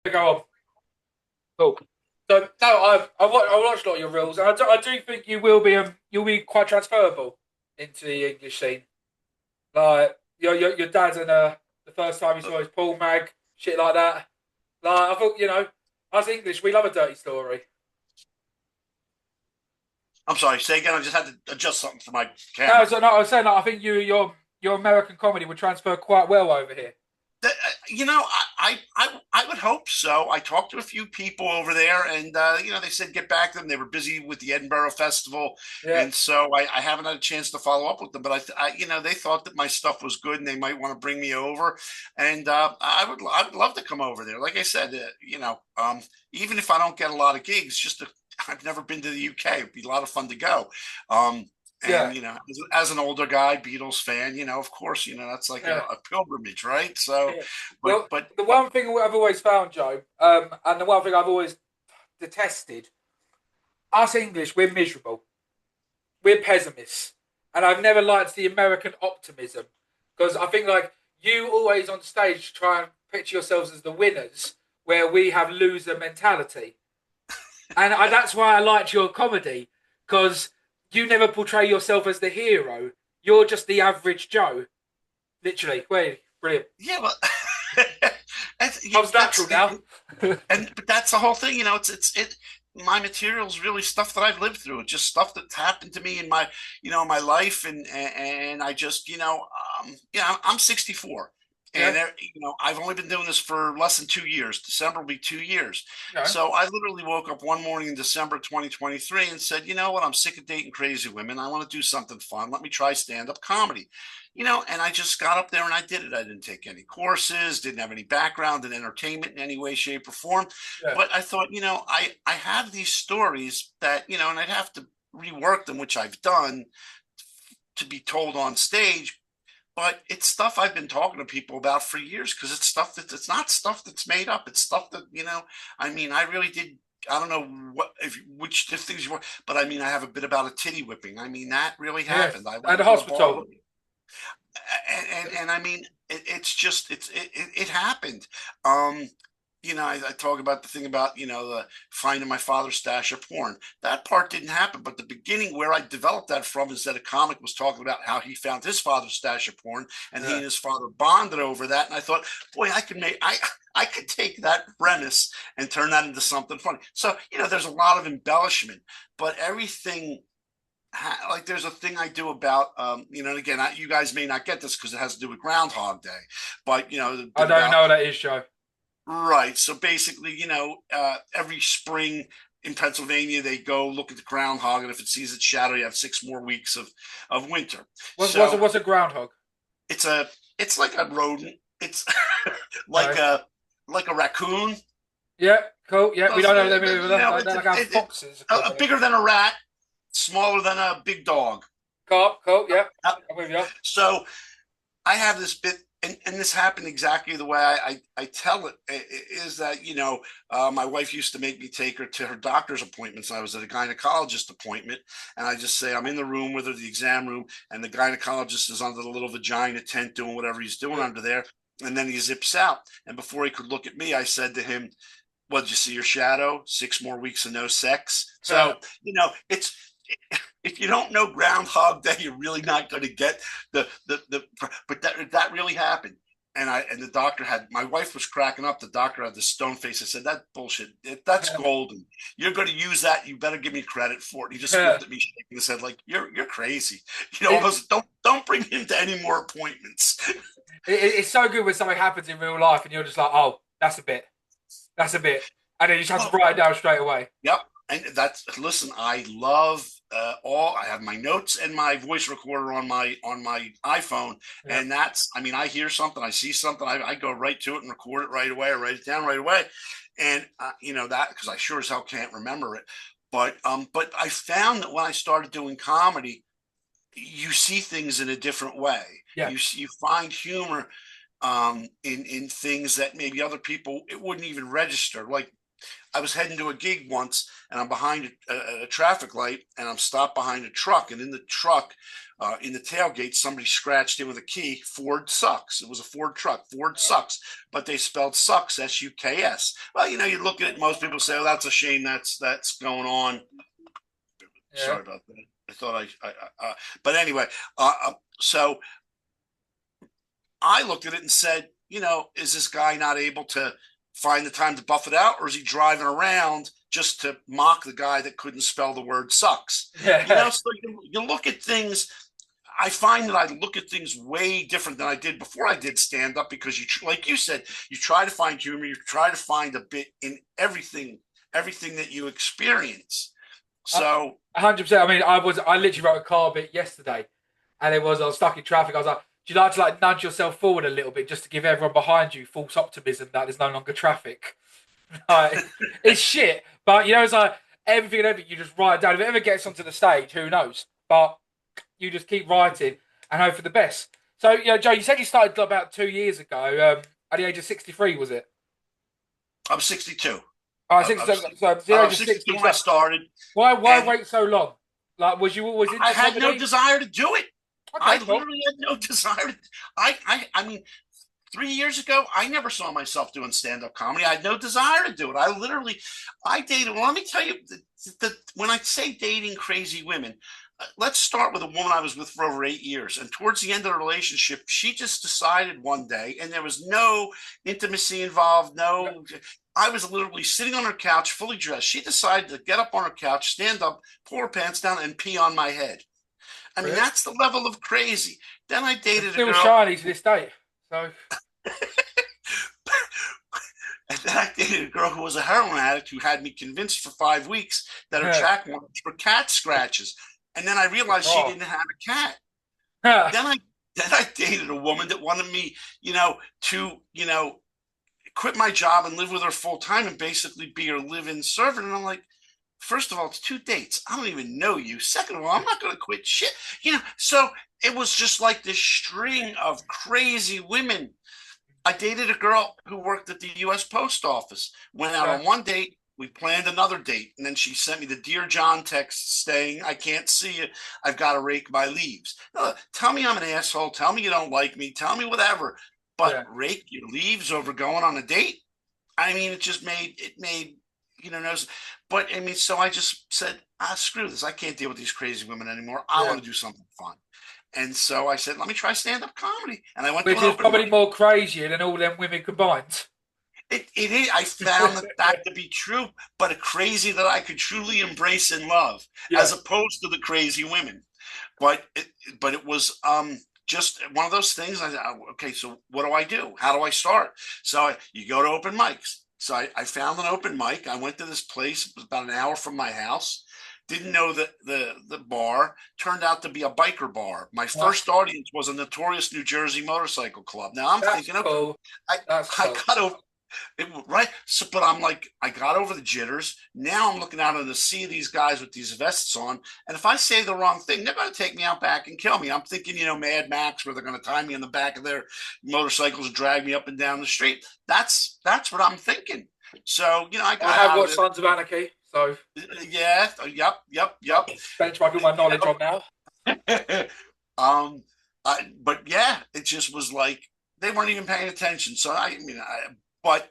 Go on. Cool. So no, I watched a lot of your reels, and I do think you'll be quite transferable into the English scene. Like your dad and the first time you saw his Paul Mag, shit like that. Like I thought, us English, we love a dirty story. I'm sorry, say again. I just had to adjust something for my No, camera. so no, I was saying like, I think your American comedy would transfer quite well over here. I would hope so. I talked to a few people over there, and they said get back to them. They were busy with the Edinburgh Festival, Yeah, and so I haven't had a chance to follow up with them. But they thought that my stuff was good, and they might want to bring me over, and I would love to come over there. Like I said, even if I don't get a lot of gigs, I've never been to the UK. It'd be a lot of fun to go. Um, yeah, and as an older guy, Beatles fan, of course, that's like a, yeah. a pilgrimage, right? So, Yeah. but Well, but the one thing I've always found, Joe, and the one thing I've always detested, us English, we're miserable. We're pessimists, and I've never liked the American optimism because I think like you always on stage try and picture yourselves as the winners, where we have loser mentality, and that's why I liked your comedy because you never portray yourself as the hero. You're just the average Joe, literally. Wait, brilliant. yeah, well, Comes natural now. but that's the whole thing. My material is really stuff that I've lived through. It's just stuff that's happened to me in my life, and I just, I'm 64. Yeah, And I've only been doing this for less than 2 years. December will be 2 years. no. So I literally woke up one morning in December 2023 and said, you know what? I'm sick of dating crazy women. I want to do something fun. Let me try stand-up comedy. And I just got up there and I did it. I didn't take any courses, didn't have any background in entertainment in any way, shape, or form. Yeah. But I thought, I have these stories that, and I'd have to rework them, which I've done to be told on stage. But it's stuff I've been talking to people about for years because it's not stuff that's made up. It's stuff that, I really did. I don't know which things you want, but I have a bit about a titty whipping. That really Yeah. happened. I At went the into a bar hospital. and it's just it happened. um I talk about the thing about the finding my father's stash of porn. That part didn't happen, but the beginning where I developed that from is that a comic was talking about how he found his father's stash of porn, and he Yeah. and his father bonded over that. And I thought, boy, I could take that premise and turn that into something funny. So there's a lot of embellishment, but everything, like there's a thing I do about and again, you guys may not get this because it has to do with Groundhog Day, but the I bit don't even about, know what that is, Joe. right. So basically, every spring in Pennsylvania they go look at the groundhog, and if it sees its shadow, you have 6 more weeks of winter. So What's a groundhog? it's a it's like a rodent. It's like No. a raccoon. Yeah, cool. Yeah, we don't know them either. They're It's like our foxes equivalent. bigger than a rat, smaller than a big dog. Cool, cool. Yeah, I'm with you. So I have this bit, and this happened exactly the way I tell it. Is that my wife used to make me take her to her doctor's appointments. I was at a gynecologist appointment, and I just say I'm in the room with her, the exam room, and the gynecologist is under the little vagina tent doing whatever he's doing Yeah. under there, and then he zips out. And before he could look at me, I said to him, "Well, did you see your shadow? 6 more weeks of no sex." So it's if you don't know Groundhog Day, you're really not going to get the. But that really happened, and the doctor had, my wife was cracking up. The doctor had the stone face. I said, "That bullshit. That's golden. You're going to use that. You better give me credit for it." He just Yeah. looked at me, shaking his head like, "You're crazy." It, Almost don't bring him to any more appointments. it's so good when something happens in real life and you're just like, oh, that's a bit. That's a bit. And then you just have to Well, write it down straight away. yep. And listen, I love I have my notes and my voice recorder on my iPhone. Yeah. And I hear something, I see something, I go right to it and record it right away, or write it down right away. And that, because I sure as hell can't remember it. But I found that when I started doing comedy, you see things in a different way. Yeah. You find humor in things that maybe other people, it wouldn't even register. Like, I was heading to a gig once, and I'm behind a traffic light, and I'm stopped behind a truck. And in the truck, in the tailgate, somebody scratched in with a key. Ford sucks. It was a Ford truck. Ford sucks, but they spelled sucks, S-U-K-S. Well, you look at it. Most people say, "Oh, that's a shame. That's going on." Yeah. Sorry about that. I thought but anyway, so I looked at it and said, is this guy not able to find the time to buff it out, or is he driving around just to mock the guy that couldn't spell the word sucks? Yeah. So you look at things. I find that I look at things way different than I did before I did stand up, because like you said, you try to find humor, you try to find a bit in everything that you experience. So 100%. I mean, I literally wrote a car bit yesterday, and I was stuck in traffic. I was like, "Do you like to nudge yourself forward a little bit just to give everyone behind you false optimism that there's no longer traffic?" Like, it's shit, but it's like everything and everything. You just write it down. If it ever gets onto the stage, who knows? But you just keep writing and hope for the best. So, Joe, you said you started about 2 years ago. At the age of 63, was it? I'm 62. Oh, I'm, 60, I'm, so at the I'm age of 62 60. when I started, Why and wait so long? Like, was you always I into had no comedy? desire to do it. I Okay, cool. literally had no desire. I mean, 3 years ago, I never saw myself doing stand-up comedy. I had no desire to do it. I dated. Well, let me tell you, when I say dating crazy women, let's start with a woman I was with for over 8 years. And towards the end of the relationship, she just decided one day, and there was no intimacy involved. Yeah. No, I was literally sitting on her couch, fully dressed. She decided to get up on her couch, stand up, pull her pants down, and pee on my head. I mean, Brilliant. that's the level of crazy. Then I It's dated a still girl. shiny to this day. So, And then I dated a girl who was a heroin addict, who had me convinced for 5 weeks that her yeah. track marks were cat scratches. And then I realized she Oh. didn't have a cat. Yeah. Then I dated a woman that wanted me, to quit my job and live with her full time and basically be her live-in servant. And I'm like, first of all, it's 2 dates. I don't even know you. Second of all, I'm not going to quit shit. So it was just like this string of crazy women. I dated a girl who worked at the U.S. Post Office. Went out on one date. We planned another date. And then she sent me the Dear John text saying, "I can't see you. I've got to rake my leaves." Tell me I'm an asshole. Tell me you don't like me. Tell me whatever. But Yeah. rake your leaves over going on a date? I mean, it made, no. But I mean, so I just said, screw this. I can't deal with these crazy women anymore. I Yeah. want to do something fun. And so I said, let me try stand-up comedy. And I went to Which an is open probably mic. more crazier than all them women combined. It is. I found that to be true, but a crazy that I could truly embrace and love, Yeah. as opposed to the crazy women. But it was just one of those things. I said, okay, so what do I do? How do I start? So you go to open mics. So I found an open mic. I went to this place. It was about an hour from my house. Didn't know that the bar turned out to be a biker bar. My Nice. first audience was a notorious New Jersey motorcycle club. Now I'm That's thinking, okay, cool. I, That's I cool. got over right. So, but I'm like, I got over the jitters. Now I'm looking out on the sea of these guys with these vests on. And if I say the wrong thing, they're going to take me out back and kill me. I'm thinking, Mad Max, where they're going to tie me in the back of their motorcycles and drag me up and down the street. That's what I'm thinking. So, I I got have out of watched Sons of Anarchy, so yeah. Yep. benchmark all my knowledge on now. um, but yeah, it just was like they weren't even paying attention. So but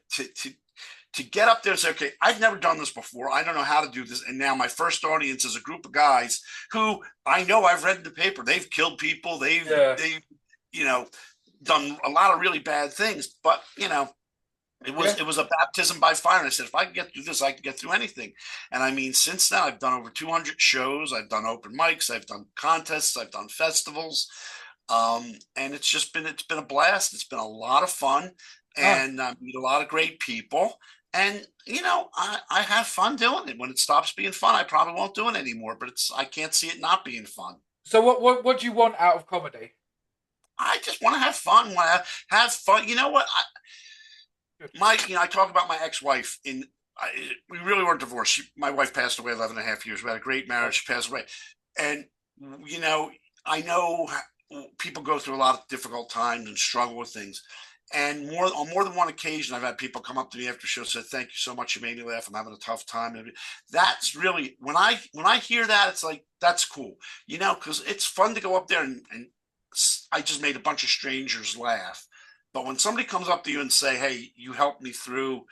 to get up there and say, okay, I've never done this before. I don't know how to do this. And now my first audience is a group of guys who I know I've read in the paper. They've killed people. Yeah. They've done a lot of really bad things. But it Yeah. was a baptism by fire. And I said, if I can get through this, I can get through anything. And I mean, since then, I've done over 200 shows. I've done open mics. I've done contests. I've done festivals. And it's been a blast. It's been a lot of fun, Nice. and I meet a lot of great people. And I have fun doing it. When it stops being fun, I probably won't do it anymore. But I can't see it not being fun. So what do you want out of comedy? I just want to have fun. Want to have fun. You know what? I talk about my ex-wife. We really weren't divorced. My wife passed away 11 and a half years. We had a great marriage. She passed away, and I know people go through a lot of difficult times and struggle with things. And on more than one occasion, I've had people come up to me after show said, "Thank you so much. You made me laugh. I'm having a tough time." And that's really when I hear that, it's like that's cool, because it's fun to go up there and I just made a bunch of strangers laugh. But when somebody comes up to you and say, "Hey, you helped me through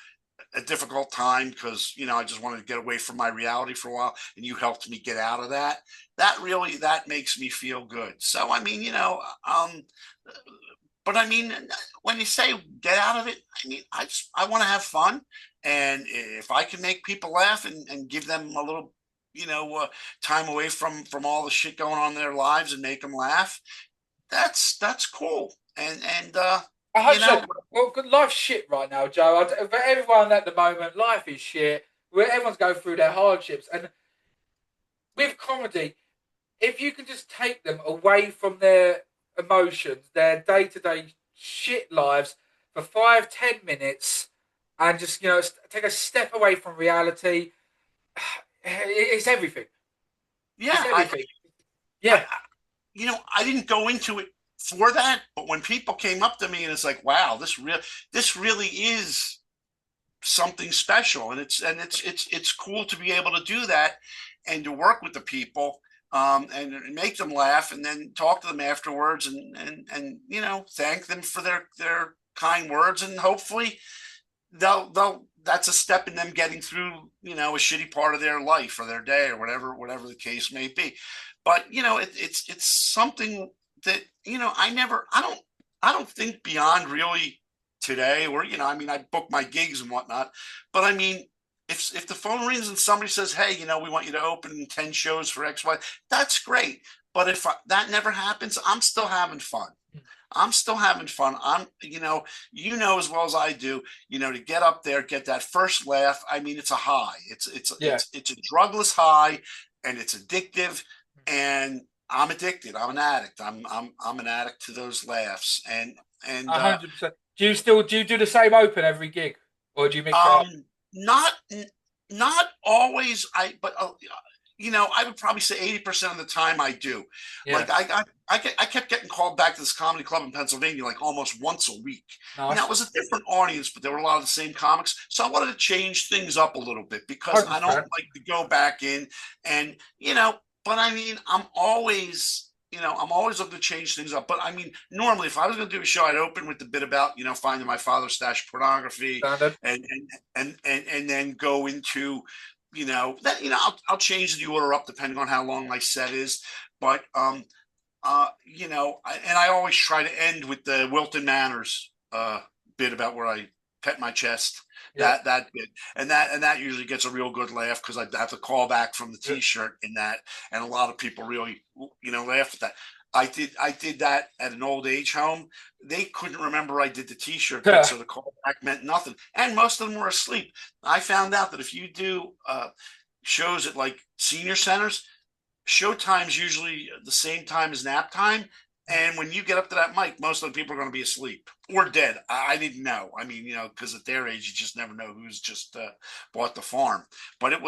a difficult time because I just wanted to get away from my reality for a while, and you helped me get out of that," that makes me feel good. So I mean, but I mean, when you say get out of it, I mean, I want to have fun, and if I can make people laugh and give them a little, time away from all the shit going on in their lives and make them laugh, that's cool. And I you hope so. know, Well, life's shit right now, Joe. For everyone at the moment, life is shit. Where everyone's going through their hardships, and with comedy, if you can just take them away from their emotions, their day-to-day shit lives for 5, 10 minutes, and just take a step away from reality, it's everything. It's yeah, everything. I, Yeah, I didn't go into it for that, but when people came up to me and it's like, wow, this really is something special, and it's cool to be able to do that and to work with the people, and make them laugh, and then talk to them afterwards, and thank them for their kind words, and hopefully they'll that's a step in them getting through a shitty part of their life or their day or whatever the case may be. But it's something that I don't think beyond really today, or I mean, I book my gigs and whatnot, but I mean, if the phone rings and somebody says, "Hey, we want you to open 10 shows for XY," that's great. But if that never happens, I'm still having fun. I'm still having fun. As well as I do, to get up there, get that first laugh. I mean, it's a high. yeah, It's a drugless high, and it's addictive. And I'm addicted. I'm an addict. I'm an addict to those laughs. And 100%. Do you do the same open every gig, or do you mix it up? um, not not always. But I would probably say 80% of the time I do. Yeah, Like I kept getting called back to this comedy club in Pennsylvania like almost once a week. And that nice. was a different audience, but there were a lot of the same comics. So I wanted to change things up a little bit because I don't 100%. like to go back in and but I mean, I'm always looking to change things up. But I mean, normally if I was going to do a show, I'd open with the bit about, finding my father's stash pornography, Standard. and then go into that I'll change the order up depending on how long my set is. But and I always try to end with the Wilton Manors bit about where I pet my chest. Yeah. That bit, and that usually gets a real good laugh because I have to call back from the Yeah. T-shirt in that, and a lot of people really laugh at that. I did that at an old age home. They couldn't remember I did the T-shirt bit, so the callback meant nothing, and most of them were asleep. I found out that if you do shows at like senior centers, showtime's usually the same time as nap time. And when you get up to that mic, most of the people are going to be asleep or dead. I didn't know. I mean, because at their age, you just never know who's just bought the farm. But that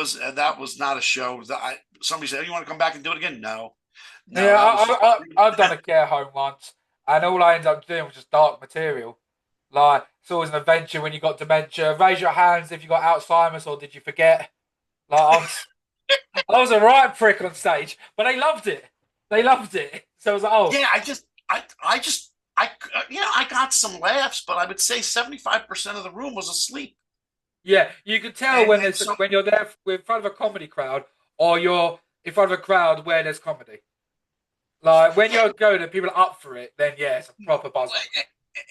was not a show that somebody said, "Oh, you want to come back and do it again?" No, no, Yeah, that was just. I've done a care home once, and all I ended up doing was just dark material. Like, it's always an adventure when you got dementia. Raise your hands if you got Alzheimer's, or did you forget? Like, I was a right prick on stage, but they loved it. They loved it. So I was like, oh, Yeah, I got some laughs, but I would say 75% of the room was asleep. yeah. You can tell And when and there's so when you're there in front of a comedy crowd, or you're in front of a crowd where there's comedy. Like when yeah, you're going and people are up for it, then yeah, it's a proper buzzer.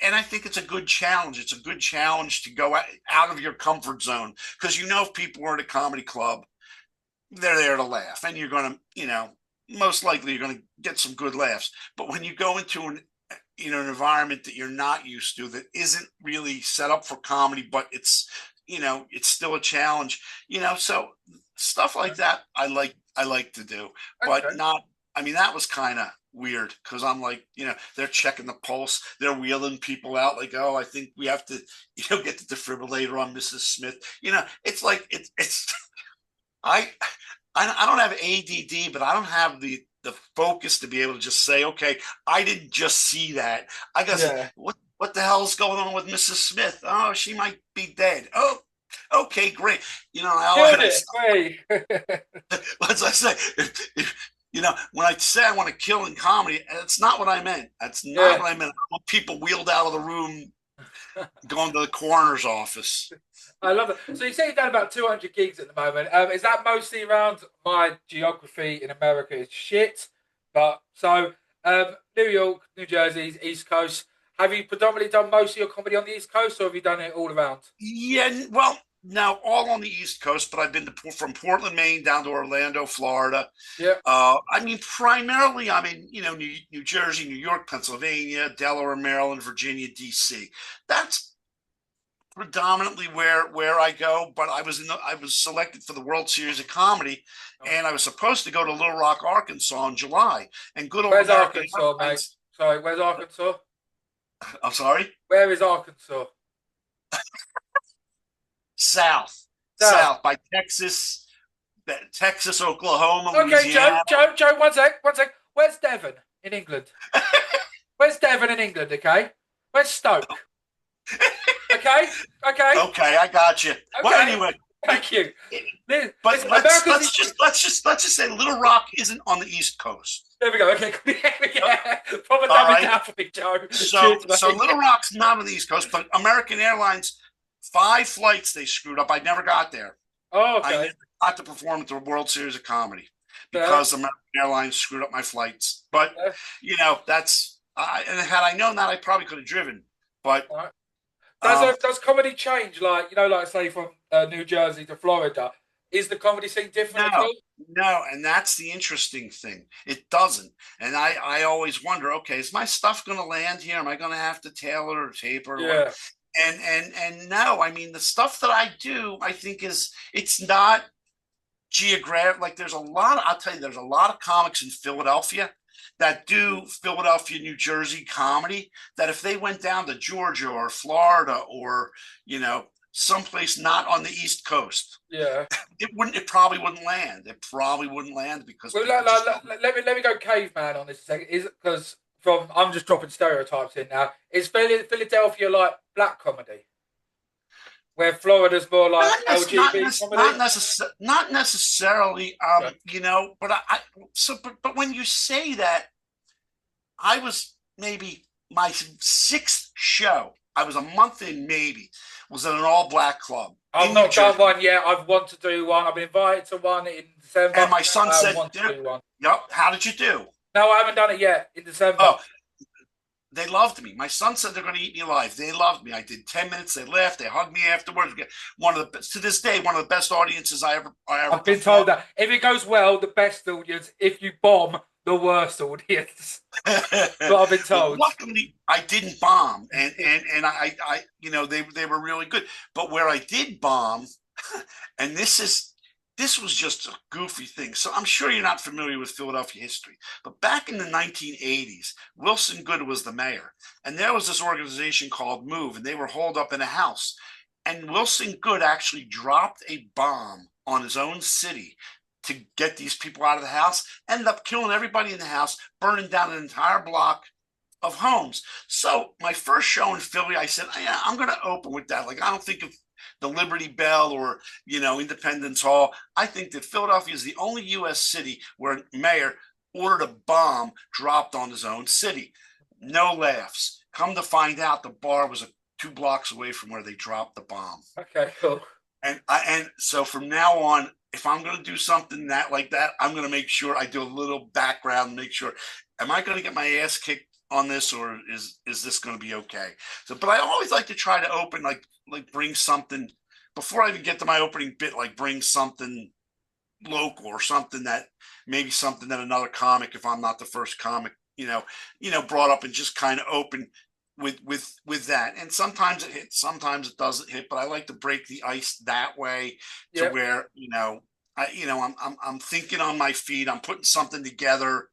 and I think it's a good challenge. It's a good challenge to go out of your comfort zone because if people are at a comedy club, they're there to laugh, and you're going to, most likely you're going to get some good laughs. But when you go into an environment that you're not used to, that isn't really set up for comedy, but it's still a challenge. So stuff like that, I like to do, but Okay. not. I mean, that was kind of weird because I'm like, they're checking the pulse, they're wheeling people out, like, "Oh, I think we have to, get the defibrillator on Mrs. Smith." It's like it's I I don't have ADD, but I don't have the focus to be able to just say, "Okay, I didn't just see that. I got to say, Yeah. what." what the hell's going on with Mrs. Smith? Oh, she might be dead. Oh, okay, great. Killed And I it. Great. as I say, when I say I want to kill in comedy, that's not what I meant. That's not Yeah. what I meant. I want people wheeled out of the room, going to the coroner's office. I love it. So you say you've done about 200 gigs at the moment. Is that mostly around my geography in America is shit? But so New York, New Jersey, East Coast. Have you predominantly done most of your comedy on the East Coast, or have you done it all around? Yeah, well, now all on the East Coast, but I've been from Portland, Maine, down to Orlando, Florida. Yeah. I mean, primarily, I'm in New Jersey, New York, Pennsylvania, Delaware, Maryland, Virginia, D.C. That's predominantly where I go. But I was selected for the World Series of Comedy, Oh. and I was supposed to go to Little Rock, Arkansas in July. And good old Where's American Arkansas, mate? Airlines. Sorry, where's Arkansas? I'm sorry, Where is Arkansas? south, South. south by Texas, Oklahoma, Okay, Joe, Louisiana. Joe, one sec, one sec. Where's Devon in England? Where's Devon in England, okay? Where's Stoke? Okay, okay, Okay, I got you. Well, okay. anyway, Thank you. but Listen, America's. let's just say Little Rock isn't on the East Coast. There we go. Okay, yeah. Proper All dumb it right. down for me, Joe. So Cheers, mate. so Little Rock's not on the East Coast, but American Airlines, 5 flights they screwed up. I never got there. Oh, I okay. never got to perform at the World Series of Comedy Yeah. because American Airlines screwed up my flights. But that's and had I known that, I probably could have driven. But All right. um, Does comedy change? Like like say from New Jersey to Florida, is the comedy scene different at no, all? no, and that's the interesting thing. It doesn't. And I always wonder, okay, is my stuff going to land here? Am I going to have to tailor or taper or what? Yeah. And no, I mean the stuff that I do, I think it's not geographic. Like I'll tell you, there's a lot of comics in Philadelphia that do Philadelphia, New Jersey comedy that if they went down to Georgia or Florida or, someplace not on the East Coast, Yeah. it probably wouldn't land. It probably wouldn't land because Well, people just don't. let me go caveman on this a second. Is it because from I'm just dropping stereotypes in now. Is Philadelphia like black comedy, where Florida's more like LGBT comedy? Not necessarily, Right. but but when you say that, I was maybe my 6th show. I was a month in, maybe was at an all black club I've in New not done Jersey. one yet. I want to do one. I've been invited to one in December. And my son I said, want to do one. "Yep, how did you do?" No, I haven't done it yet in December. Oh, they loved me. My son said they're going to eat me alive. They loved me. I did 10 minutes. They laughed. They hugged me afterwards. To this day, one of the best audiences I ever I've been told that if it goes well, the best audience. If you bomb, the worst audience. But I've been told. Well, luckily, I didn't bomb, and I they were really good. But where I did bomb, and this was just a goofy thing. So I'm sure you're not familiar with Philadelphia history, but back in the 1980s, Wilson Good was the mayor, and there was this organization called Move, and they were holed up in a house, and Wilson Good actually dropped a bomb on his own city to get these people out of the house, ended up killing everybody in the house, burning down an entire block of homes. So my first show in Philly, I said, yeah, I'm going to open with that. Like, I don't think of the Liberty Bell or, Independence Hall. I think that Philadelphia is the only U.S. city where a mayor ordered a bomb dropped on his own city. No laughs. Come to find out, the bar was 2 blocks away from where they dropped the bomb. Okay, cool. And so from now on, if I'm going to do something like that, I'm going to make sure I do a little background, make sure, am I going to get my ass kicked on this, or is this going to be okay? So, but I always like to try to open, like bring something before I even get to my opening bit, like bring something local or something that another comic, if I'm not the first comic, brought up, and just kind of open with that. And sometimes it hits, sometimes it doesn't hit, but I like to break the ice that way to where, I'm thinking on my feet, I'm putting something together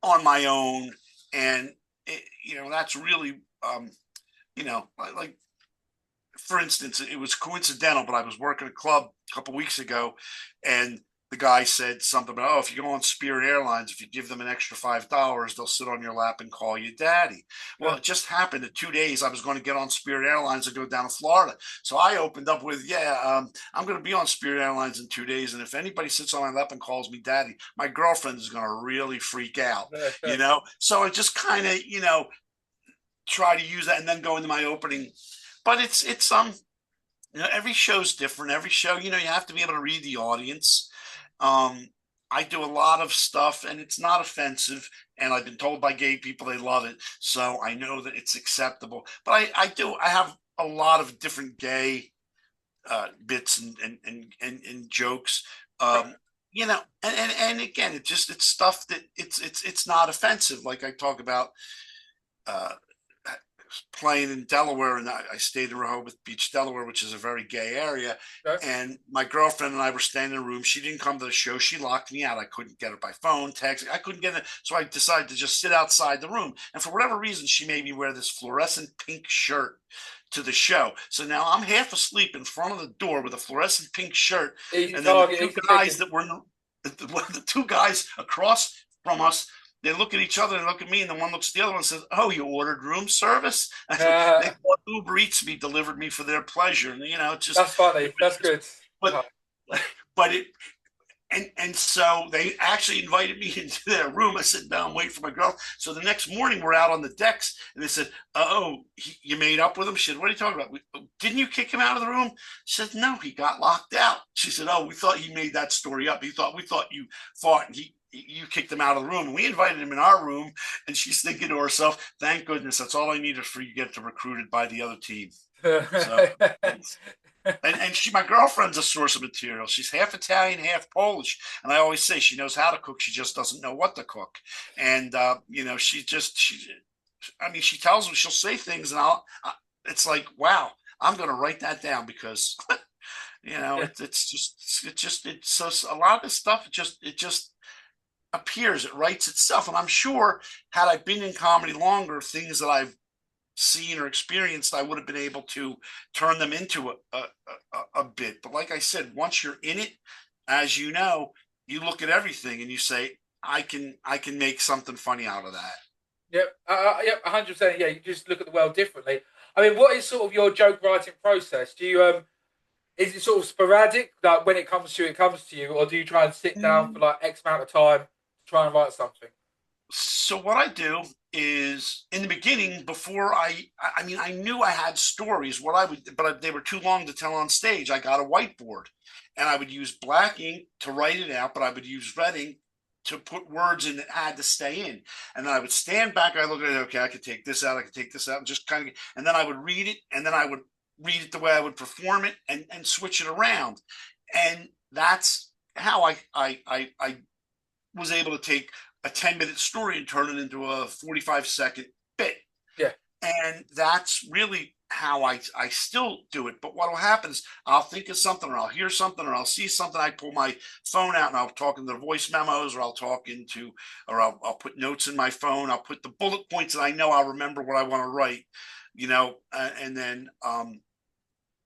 on my own. And that's really, like, for instance, it was coincidental, but I was working a club a couple weeks ago, and the guy said something about, oh, if you go on Spirit Airlines, if you give them an extra $5, they'll sit on your lap and call you daddy. Well, Yeah. it just happened in 2 days. I was going to get on Spirit Airlines and go down to Florida. So I opened up with, I'm going to be on Spirit Airlines in 2 days. And if anybody sits on my lap and calls me daddy, my girlfriend is going to really freak out, you know? So I just kind of, try to use that and then go into my opening. But every show's different. Every show, you have to be able to read the audience. Um, I do a lot of stuff and it's not offensive. And I've been told by gay people they love it. So I know that it's acceptable. But I have a lot of different gay bits and jokes. Right. And again, it's stuff that it's not offensive. Like I talk about uh, playing in Delaware, and I stayed in Rehoboth Beach, Delaware, which is a very gay area. Okay. And my girlfriend and I were staying in a room. She didn't come to the show. She locked me out. I couldn't get her by phone, text. I couldn't get it. So I decided to just sit outside the room. And for whatever reason, she made me wear this fluorescent pink shirt to the show. So now I'm half asleep in front of the door with a fluorescent pink shirt. Easy And then target, easy picking. the two guys across from us, they look at each other and look at me, and the one looks at the other one and says, "Oh, you ordered room service?" I said, they Uh, thought Uber Eats me delivered me for their pleasure, and it's just, that's funny. That's good. but Uh, but it and so they actually invited me into their room. I sat down, wait for my girl. So the next morning, we're out on the decks, and they said, "Oh, you made up with him?" She said, "What are you talking about? Didn't you kick him out of the room?" She said, "No, he got locked out." She said, "Oh, we thought he made that story up. We thought you fought and you kicked him out of the room. And we invited him in our room." And she's thinking to herself, "Thank goodness, that's all I needed for you to get recruited by the other team." So. And my girlfriend's a source of material. She's half Italian, half Polish, and I always say she knows how to cook. She just doesn't know what to cook. And she tells me she'll say things, and it's like, wow, I'm going to write that down because it's so a lot of this stuff. It just appears. It writes itself, and I'm sure had I been in comedy longer, things that I've seen or experienced, I would have been able to turn them into a bit. But like I said, once you're in it, as you know, you look at everything and you say, I can make something funny out of that. Yep. Yep. 100%. Yeah. You just look at the world differently. I mean, what is sort of your joke writing process? Do you is it sort of sporadic, like when it comes to you, it comes to you, or do you try and sit down for like X amount of time to try and write something? So what I do is in the beginning, before I knew I had stories. What I would, but they were too long to tell on stage. I got a whiteboard, and I would use black ink to write it out, but I would use red ink to put words in that had to stay in. And then I would stand back. I look at it. Okay, I could take this out. I could take this out, and just kind of. And then I would read it, and then I would read it the way I would perform it, and switch it around. And that's how I was able to take a 10-minute story and turn it into a 45-second bit. Yeah. And that's really how I still do it. But what will happen is I'll think of something, or I'll hear something, or I'll see something. I pull my phone out and I'll talk into the voice memos, or I'll put notes in my phone. I'll put the bullet points that I know I'll remember what I want to write, and then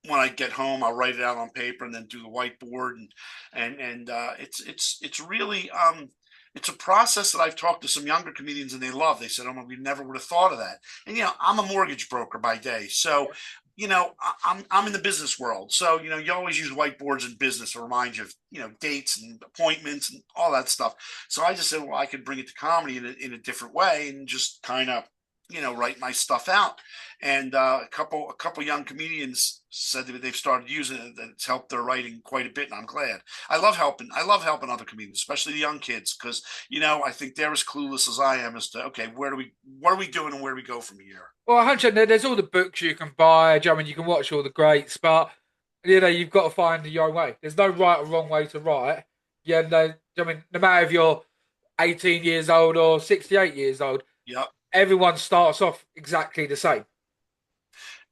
when I get home, I'll write it out on paper and then do the whiteboard, and it's really it's a process that I've talked to some younger comedians and they love. They said, "Oh, we never would have thought of that." And I'm a mortgage broker by day, so I'm in the business world. So you always use whiteboards in business to remind you of dates and appointments and all that stuff. So I just said, well, I could bring it to comedy in a different way and just kind of write my stuff out. And a couple young comedians said that they've started using it. That it's helped their writing quite a bit, and I'm glad. I love helping other comedians, especially the young kids, because I think they're as clueless as I am as to, okay, what are we doing and where do we go from here? Well, 100%. There's all the books you can buy. I mean, you can watch all the greats, but you've got to find your own way. There's no right or wrong way to write. Yeah, no. I mean, no matter if you're 18 years old or 68 years old, Yep. everyone starts off exactly the same.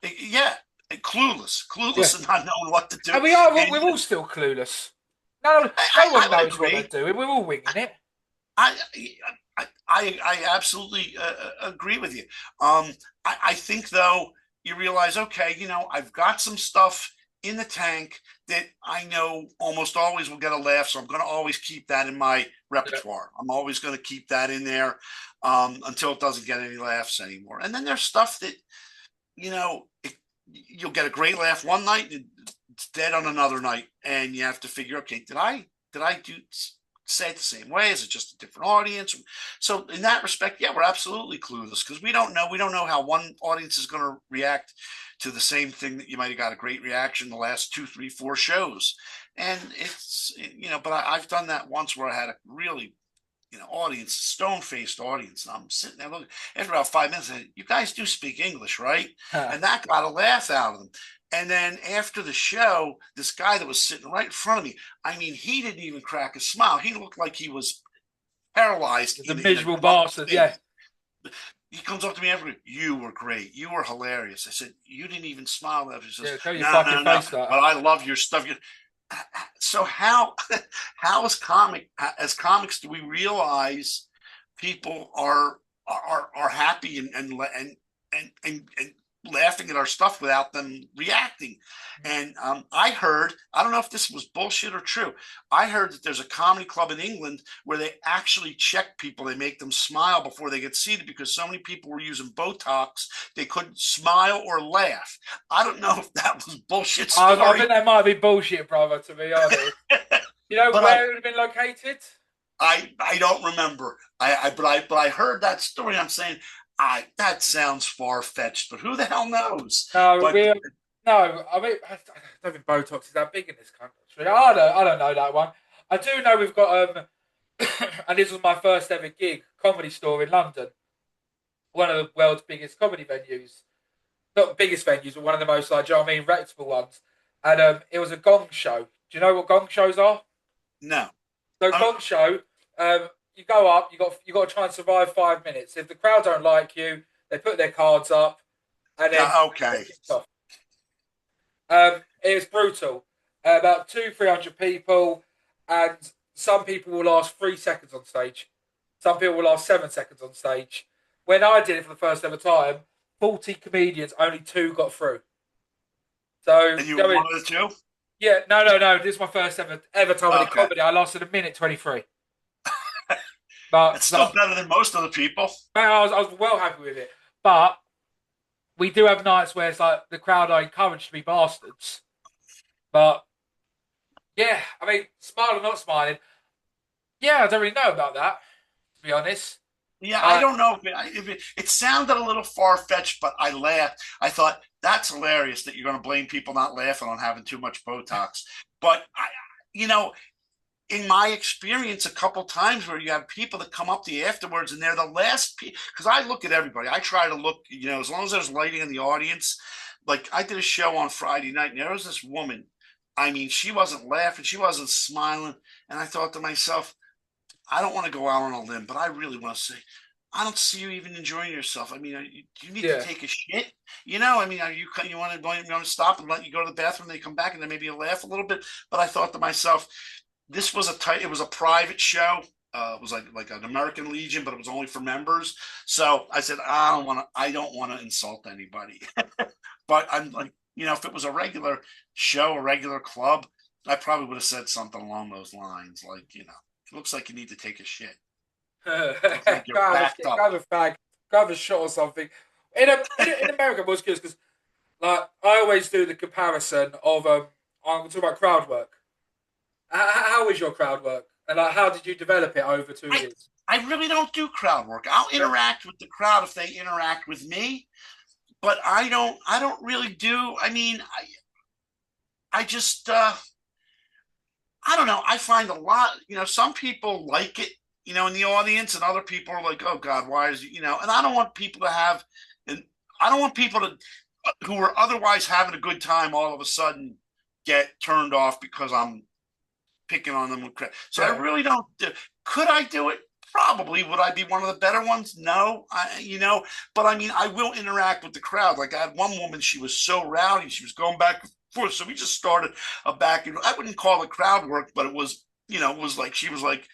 Yeah, clueless, Yeah, and not knowing what to do. and we are. And We're all still clueless. No, no I one would knows what agree. they're doing. We're all winging it. I I absolutely agree with you. I think though you realize, okay, I've got some stuff in the tank that I know almost always will get a laugh. So I'm going to always keep that in my Yeah. repertoire. I'm always going to keep that in there until it doesn't get any laughs anymore. And then there's stuff that, you'll get a great laugh one night and it's dead on another night. And you have to figure, okay, did I say it the same way? Is it just a different audience? So in that respect, yeah, we're absolutely clueless because we don't know. We don't know how one audience is going to react to the same thing that you might have got a great reaction the last 2, 3, 4 shows. And it's, but I've done that once where I had a really, audience, stone-faced audience. And I'm sitting there looking, after about 5 minutes, I said, you guys do speak English, right? And that got a laugh out of them. And then after the show, this guy that was sitting right in front of me, I mean, he didn't even crack a smile. He looked like he was paralyzed. The miserable bastard, yeah. He comes up to me after, you were great. You were hilarious. I said, you didn't even smile after. He says, Yeah, tell your no, fucking no, no. face that. But I love your stuff. So how as comics do we realize people are happy and laughing at our stuff without them reacting? And I don't know if this was bullshit or true. I heard that there's a comedy club in England where they actually check people. They make them smile before they get seated because so many people were using Botox they couldn't smile or laugh. I don't know if that was bullshit story. I think that might be bullshit, brother, to be honest. You know where it would have been located? I don't remember. But I heard that story. I'm saying, that sounds far-fetched, but who the hell knows? No, but, no. I mean, I don't think Botox is that big in this country. I don't know that one. I do know we've got and this was my first ever gig, Comedy Store in London, one of the world's biggest comedy venues. Not biggest venues, but one of the most, like, do you know what I mean, reputable ones. And it was a gong show. Do you know what gong shows are? No. So gong show, you go up, you got to try and survive 5 minutes. If the crowd don't like you, they put their cards up, and then okay. It was brutal. About 200-300 people, and some people will last 3 seconds on stage. Some people will last 7 seconds on stage. When I did it for the first ever time, 40 comedians, only 2 got through. So and you were one of the 2? Yeah, no. This is my first ever time in comedy. I lasted 1:23. But it's still better than most of the people. I was well happy with it. But we do have nights where it's like the crowd are encouraged to be bastards. But yeah, I mean, smile or not smiling, yeah, I don't really know about that, to be honest. Yeah, I don't know if it sounded a little far-fetched, but I laughed. I thought, that's hilarious that you're going to blame people not laughing on having too much Botox. But, in my experience, a couple times where you have people that come up to you afterwards and they're the last people, because I look at everybody. I try to look, as long as there's lighting in the audience. Like, I did a show on Friday night, and there was this woman. I mean, she wasn't laughing. She wasn't smiling. And I thought to myself, I don't want to go out on a limb, but I really want to say, I don't see you even enjoying yourself. I mean, do you need to take a shit? I mean, you want to stop and let you go to the bathroom, they come back, and then maybe you laugh a little bit. But I thought to myself, this was it was a private show. It was like an American Legion, but it was only for members. So I said, I don't want to insult anybody. But I'm like, if it was a regular show, a regular club, I probably would have said something along those lines, like, it looks like you need to take a shit. Like grab a shot or something. In America, what's good because, like, I always do the comparison of I'm talking about crowd work. How is your crowd work, and like, how did you develop it over 2 years? I really don't do crowd work. I'll interact with the crowd if they interact with me, but I don't really do. I mean, I just I don't know. I find a lot. Some people like it. In the audience, and other people are like, "Oh God, why is And I don't want people to have, and I don't want people who are otherwise having a good time all of a sudden get turned off because I'm picking on them with credit. So I really don't. Could I do it? Probably. Would I be one of the better ones? No. But I mean, I will interact with the crowd. Like, I had one woman, she was so rowdy, she was going back and forth. So we just started a back and I wouldn't call it crowd work, but it was, it was like she was like,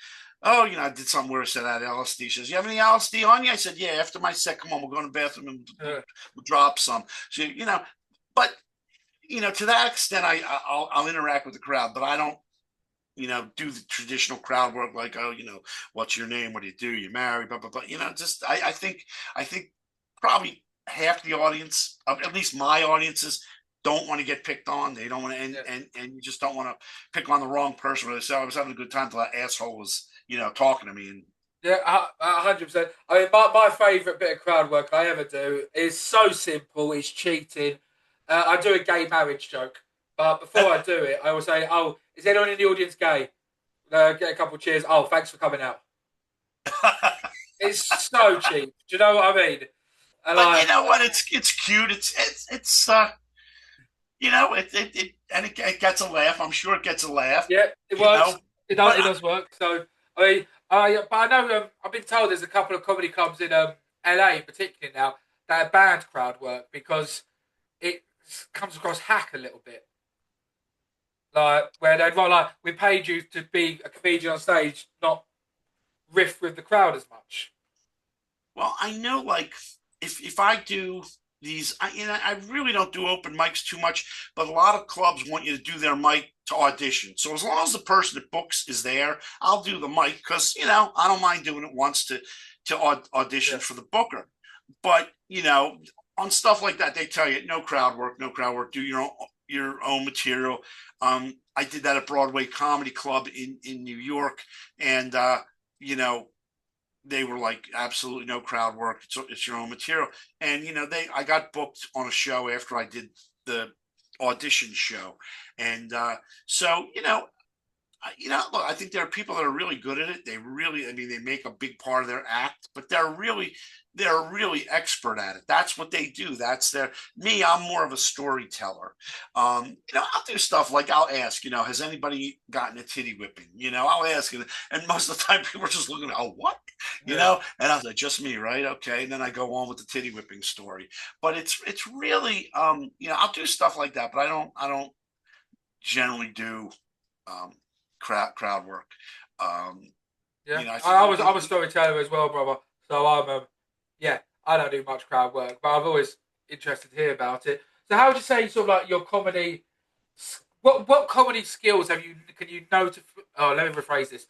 oh, I did something where I said I had LSD. She says, you have any LSD on you? I said, yeah, after my set, come on, we'll go to the bathroom and we'll drop some. So, but to that extent, I'll interact with the crowd, but I don't, do the traditional crowd work like, oh, what's your name? What do you do? You married? Blah blah blah. Just I think probably half the audience, at least my audiences, don't want to get picked on. They don't want to, and Yeah. and you just don't want to pick on the wrong person. Where they say, "I was having a good time," till that asshole was, talking to me, and Yeah, 100%. I mean, my favourite bit of crowd work I ever do is so simple. It's cheating. I do a gay marriage joke, but before I do it, I will say, "Oh, is anyone in the audience gay?" Get a couple of cheers. Oh, thanks for coming out. It's so cheap. Do you know what I mean? And but you know what? It's cute. It gets a laugh. I'm sure it gets a laugh. yeah, it You works. know, It does. but It does work. So I mean, but I know I've been told there's a couple of comedy clubs in LA, particularly now, that are banned crowd work because it comes across hack a little bit. Like where they'd rather like we paid you to be a comedian on stage, not riff with the crowd as much. well, I know, like, if I do these, I really don't do open mics too much, but a lot of clubs want you to do their mic to audition. So as long as the person that books is there, I'll do the mic because I don't mind doing it once to audition Yeah, for the booker. But on stuff like that, they tell you no crowd work, no crowd work. Do your own material. I did that at Broadway Comedy Club in New York, and you know they were like, absolutely no crowd work. It's your own material. And I got booked on a show after I did the audition show, and so look, I think there are people that are really good at it. They really, I mean, they make a big part of their act, but they're really expert at it. That's what they do. That's their me. I'm more of a storyteller. I'll do stuff like I'll ask, has anybody gotten a titty whipping? I'll ask, and most of the time people are just looking at, oh, what? yeah, And I was like, just me, right? Okay. And then I go on with the titty whipping story. But it's really, I'll do stuff like that, but I don't generally do um, crowd work. Um, yeah. I I, think I was I'm a storyteller as well, brother. So yeah, I don't do much crowd work, but I'm always interested to hear about it. So how would you say sort of like your comedy? What comedy skills have you? Can you know to? Oh, let me rephrase this.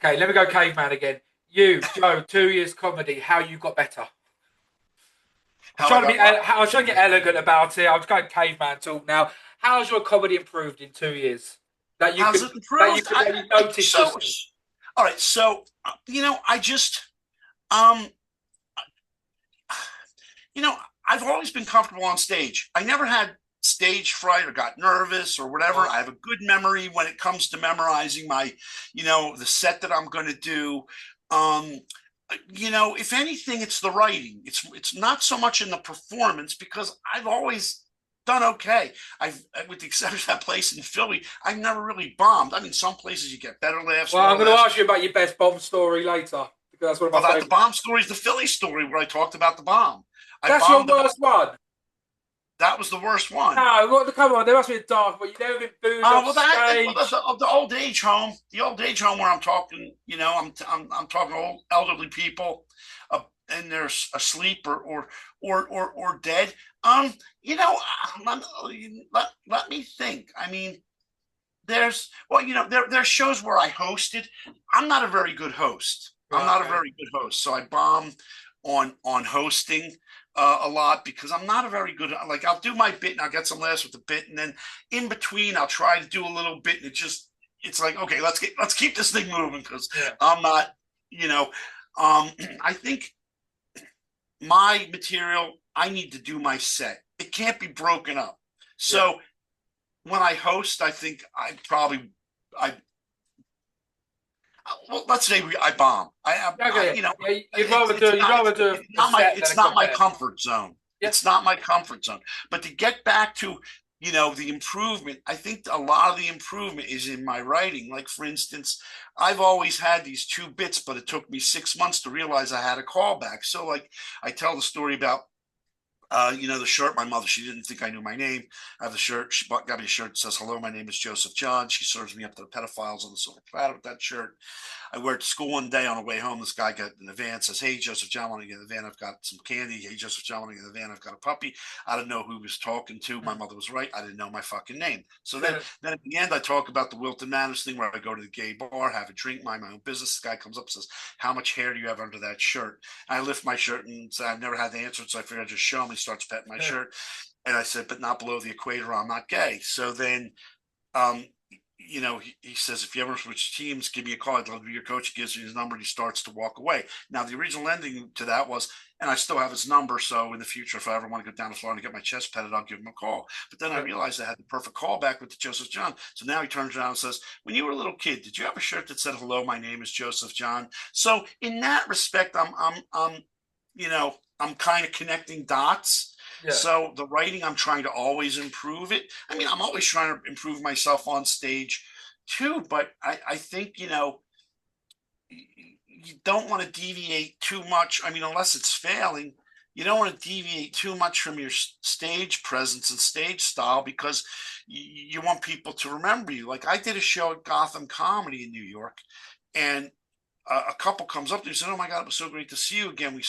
Okay, let me go caveman again. You, Joe, 2 years comedy. How you got better? I was how I trying to be. got what. I was trying to get elegant about it. I was going caveman talk now. How's your comedy improved in 2 years? That you How's can it improved? that you notice So, yourself. all right. So, I just, um, you know, I've always been comfortable on stage. I never had stage fright or got nervous or whatever. I Nice. have a good memory when it comes to memorizing the set that I'm going to do. Um, if anything, it's the writing. It's not so much in the performance because I've always done okay. With the exception of that place in Philly, I've never really bombed. I mean, some places you get better laughs, Well, I'm more going to laughs. ask you about your best bomb story later because that's one of Well, my that the favourite. bomb story is the Philly story where I talked about the bomb. I That's your bombed worst one. that was the worst one. No, what? Come on, there must be a dark. But you've never been booed off Well, that's stage. the old age home where I'm talking. I'm talking old elderly people, and they're asleep or dead. Um, you know, let, let me think. I mean, there's shows where I hosted. I'm not a very good host. I'm Right. not a Okay. very good host, so I bomb on hosting a lot because I'm not a very good. Like, I'll do my bit and I'll get some laughs with the bit, and then in between I'll try to do a little bit, and it's like, okay, let's keep this thing moving because Yeah. I'm not. You know, I think my material, I need to do my set. It can't be broken up. Yeah. So when I host, I think I well, let's say I bomb. Okay. Yeah. You'd it's rather it's do. You'd not rather do it's a not my set than it's a not my compare. comfort zone. Yeah. It's not my comfort zone. But to get back to the improvement, I think a lot of the improvement is in my writing. Like, for instance, I've always had these two bits, but it took me 6 months to realize I had a callback. So, like, I tell the story about The shirt, my mother, she didn't think I knew my name. I have the shirt. Got me a shirt that says, "Hello, my name is Joseph John." She serves me up to the pedophiles on the silver platter with that shirt. I wear it to school one day on the way home. This guy got in the van, says, "Hey, Joseph John, want to get in the van? I've got some candy." "Hey, Joseph John, want to get in the van? I've got a puppy." I didn't know who he was talking to. My mother was right. I didn't know my fucking name. So then at the end, I talk about the Wilton Manors thing where I go to the gay bar, have a drink, mind my own business. The guy comes up and says, "How much hair do you have under that shirt?" I lift my shirt and say, I've never had the answer, so I figured I'd just show him. He starts petting my shirt. And I said, "But not below the equator. I'm not gay." So then, um, he says, "If you ever switch teams, give me a call. I'd love to be your coach." He gives me his number and he starts to walk away. Now, the original ending to that was, and I still have his number. So in the future, if I ever want to go down to Florida and get my chest petted, I'll give him a call. But then I realized I had the perfect call back with the Joseph John. So now he turns around and says, "When you were a little kid, did you have a shirt that said, 'Hello, my name is Joseph John'?" So in that respect, I'm kind of connecting dots. Yeah. So the writing, I'm trying to always improve it. I mean, I'm always trying to improve myself on stage too, but I think, you don't want to deviate too much. I mean, unless it's failing, you don't want to deviate too much from your stage presence and stage style because you want people to remember you. Like I did a show at Gotham Comedy in New York, and a couple comes up to me and said, "Oh my God, it was so great to see you again."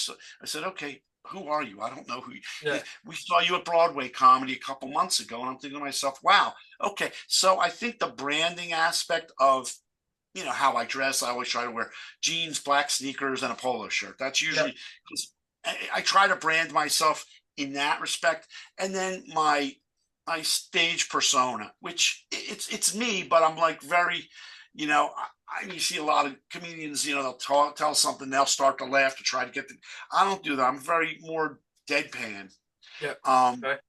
I said, "Okay, who are you? I don't know who you." Yeah. We saw you at Broadway comedy a couple months ago, and I'm thinking to myself, "Wow, okay." So I think the branding aspect of how I dress, I always try to wear jeans, black sneakers, and a polo shirt. That's Yeah. usually because I try to brand myself in that respect, and then my stage persona, which it's me, but I'm like very, you see a lot of comedians, they'll tell something, they'll start to laugh to try to get the. I don't do that. I'm very more deadpan. Yeah. Okay.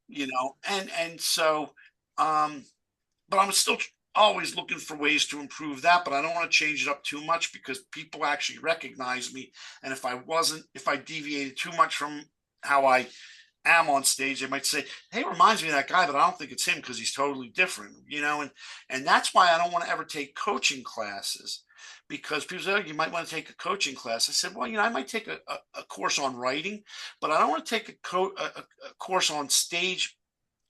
And so, but I'm still always looking for ways to improve that, but I don't want to change it up too much because people actually recognize me. And if I deviated too much from how I am on stage, they might say, "Hey, reminds me of that guy, but I don't think it's him because he's totally different," and that's why I don't want to ever take coaching classes because people say, "Oh, you might want to take a coaching class." I said, "Well, I might take a course on writing, but I don't want to take a course on stage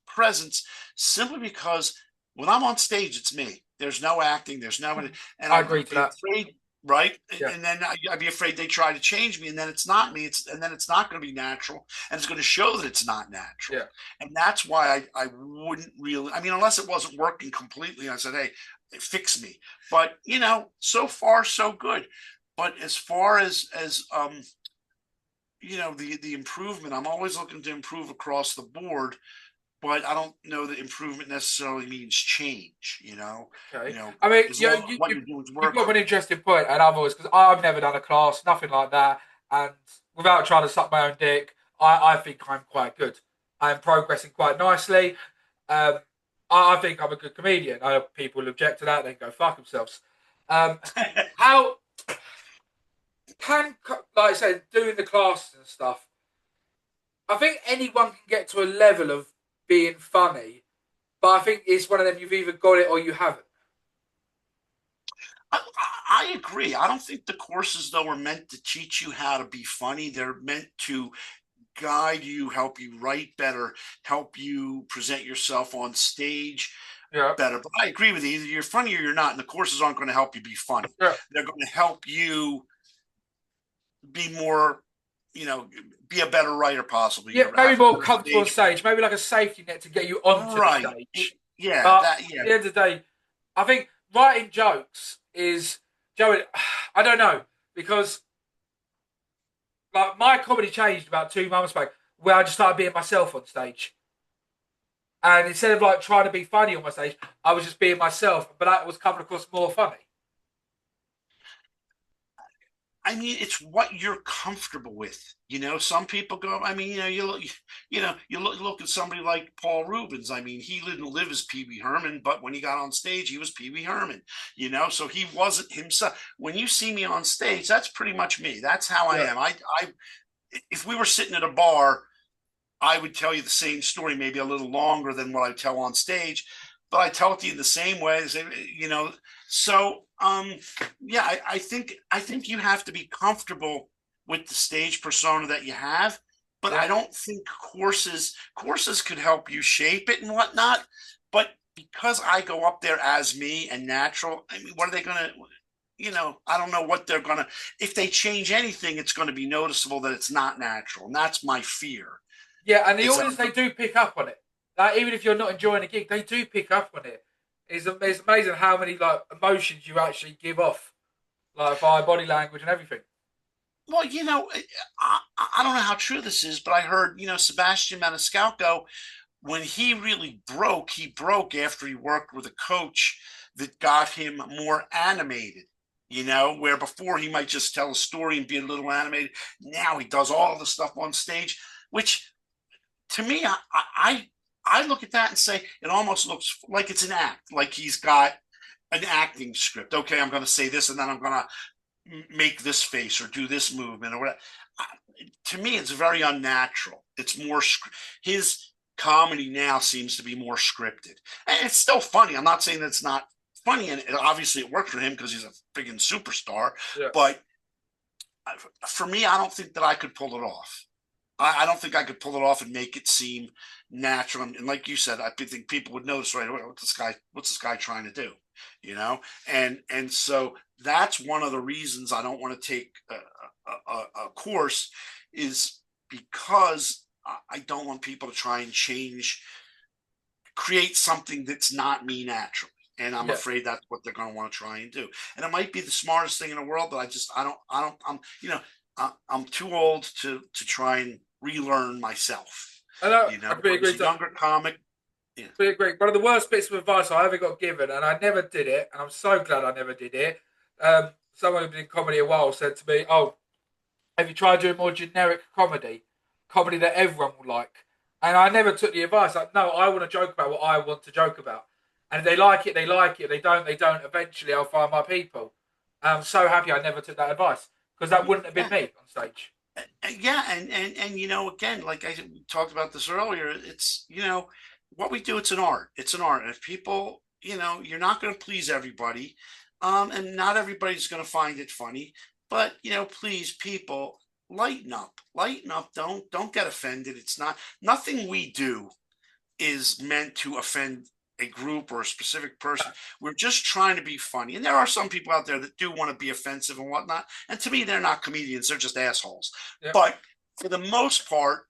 presence simply because when I'm on stage, it's me. There's no acting. There's no, and I I'd agree to be that. afraid, right? Yeah. And then I'd be afraid they try to change me, and then it's not me. And then it's not going to be natural, and it's going to show that it's not natural. Yeah. And that's why I wouldn't really. I mean, unless it wasn't working completely, I said, "Hey, fix me." But so far so good. But as far as the improvement, I'm always looking to improve across the board, but I don't know that improvement necessarily means change. Okay. I mean, As yeah, long as what you're doing is you brought up working. an interesting point, and I've always because I've never done a class, nothing like that, and without trying to suck my own dick, I think I'm quite good. I'm progressing quite nicely. Um, I think I'm a good comedian. I know people object to that; they can go fuck themselves. Um, how like I said, doing the classes and stuff? I think anyone can get to a level of being funny, but I think it's one of them you've either got it or you haven't. I agree. I don't think the courses though are meant to teach you how to be funny. They're meant to guide you, help you write better, help you present yourself on stage Yeah. better. But I agree with you. Either you're funny or you're not, and the courses aren't going to help you be funny. Yeah. They're going to help you be more, be a better writer, possibly. Yeah, maybe Have a more better comfortable on stage. stage, maybe like a safety net to get you onto the Right. stage. Yeah. But That. at Yeah. the end of the day, I think writing jokes is Joey. I don't know because like my comedy changed about 2 months back, where I just started being myself on stage, and instead of like trying to be funny on my stage, I was just being myself, but that was coming across more funny. I mean, it's what you're comfortable with. Some people go. I mean, you look at somebody like Paul Rubens. I mean, he didn't live as Pee Wee Herman, but when he got on stage, he was Pee Wee Herman. So he wasn't himself. When you see me on stage, that's pretty much me. That's how I Yeah. am. If we were sitting at a bar, I would tell you the same story, maybe a little longer than what I tell on stage, but I tell it to you the same way. So yeah, I think you have to be comfortable with the stage persona that you have, but Yeah. I don't think courses could help you shape it and whatnot. But because I go up there as me and natural, I mean, what are they gonna? I don't know what they're gonna. If they change anything, it's going to be noticeable that it's not natural, and that's my fear. Yeah, and the Is that audience, they do pick up on it. Like, even if you're not enjoying a gig, they do pick up on it. It's amazing how many like emotions you actually give off, like via body language and everything. well, I don't know how true this is, but I heard Sebastian Maniscalco when he broke after he worked with a coach that got him more animated. Where before he might just tell a story and be a little animated. Now he does all the stuff on stage, which to me, I look at that and say it almost looks like it's an act, like he's got an acting script. Okay, I'm going to say this, and then I'm going to make this face or do this movement or whatever. To me, it's very unnatural. It's more his comedy now seems to be more scripted, and it's still funny. I'm not saying that it's not funny, and obviously it worked for him because he's a friggin' superstar. Yeah. But for me, I don't think that I could pull it off. I don't think I could pull it off and make it seem natural. And like you said, I think people would notice right away what's this guy trying to do, And so that's one of the reasons I don't want to take a course is because I don't want people to try and create something that's not me naturally. And I'm Yeah. afraid that's what they're going to want to try and do. And it might be the smartest thing in the world, but I'm too old to try and relearn myself. I know. I I completely was a agree. younger comic. Yeah. Completely agree. One of the worst bits of advice I ever got given, and I never did it, and I'm so glad I never did it. Someone who'd been in comedy a while said to me, "Oh, have you tried doing more generic comedy that everyone will like?" And I never took the advice. Like, no, I want to joke about what I want to joke about, and if they like it, they like it. If they don't, they don't. Eventually, I'll find my people. I'm so happy I never took that advice because that wouldn't have been Yeah. me on stage. Yeah, and again, like I talked about this earlier, it's what we do. It's an art. It's an art. And if people, you're not going to please everybody, and not everybody's going to find it funny. But please, people, lighten up. Don't get offended. It's not nothing we do is meant to offend a group or a specific person. We're just trying to be funny. And there are some people out there that do want to be offensive and whatnot. And to me, they're not comedians, they're just assholes. Yep. But for the most part,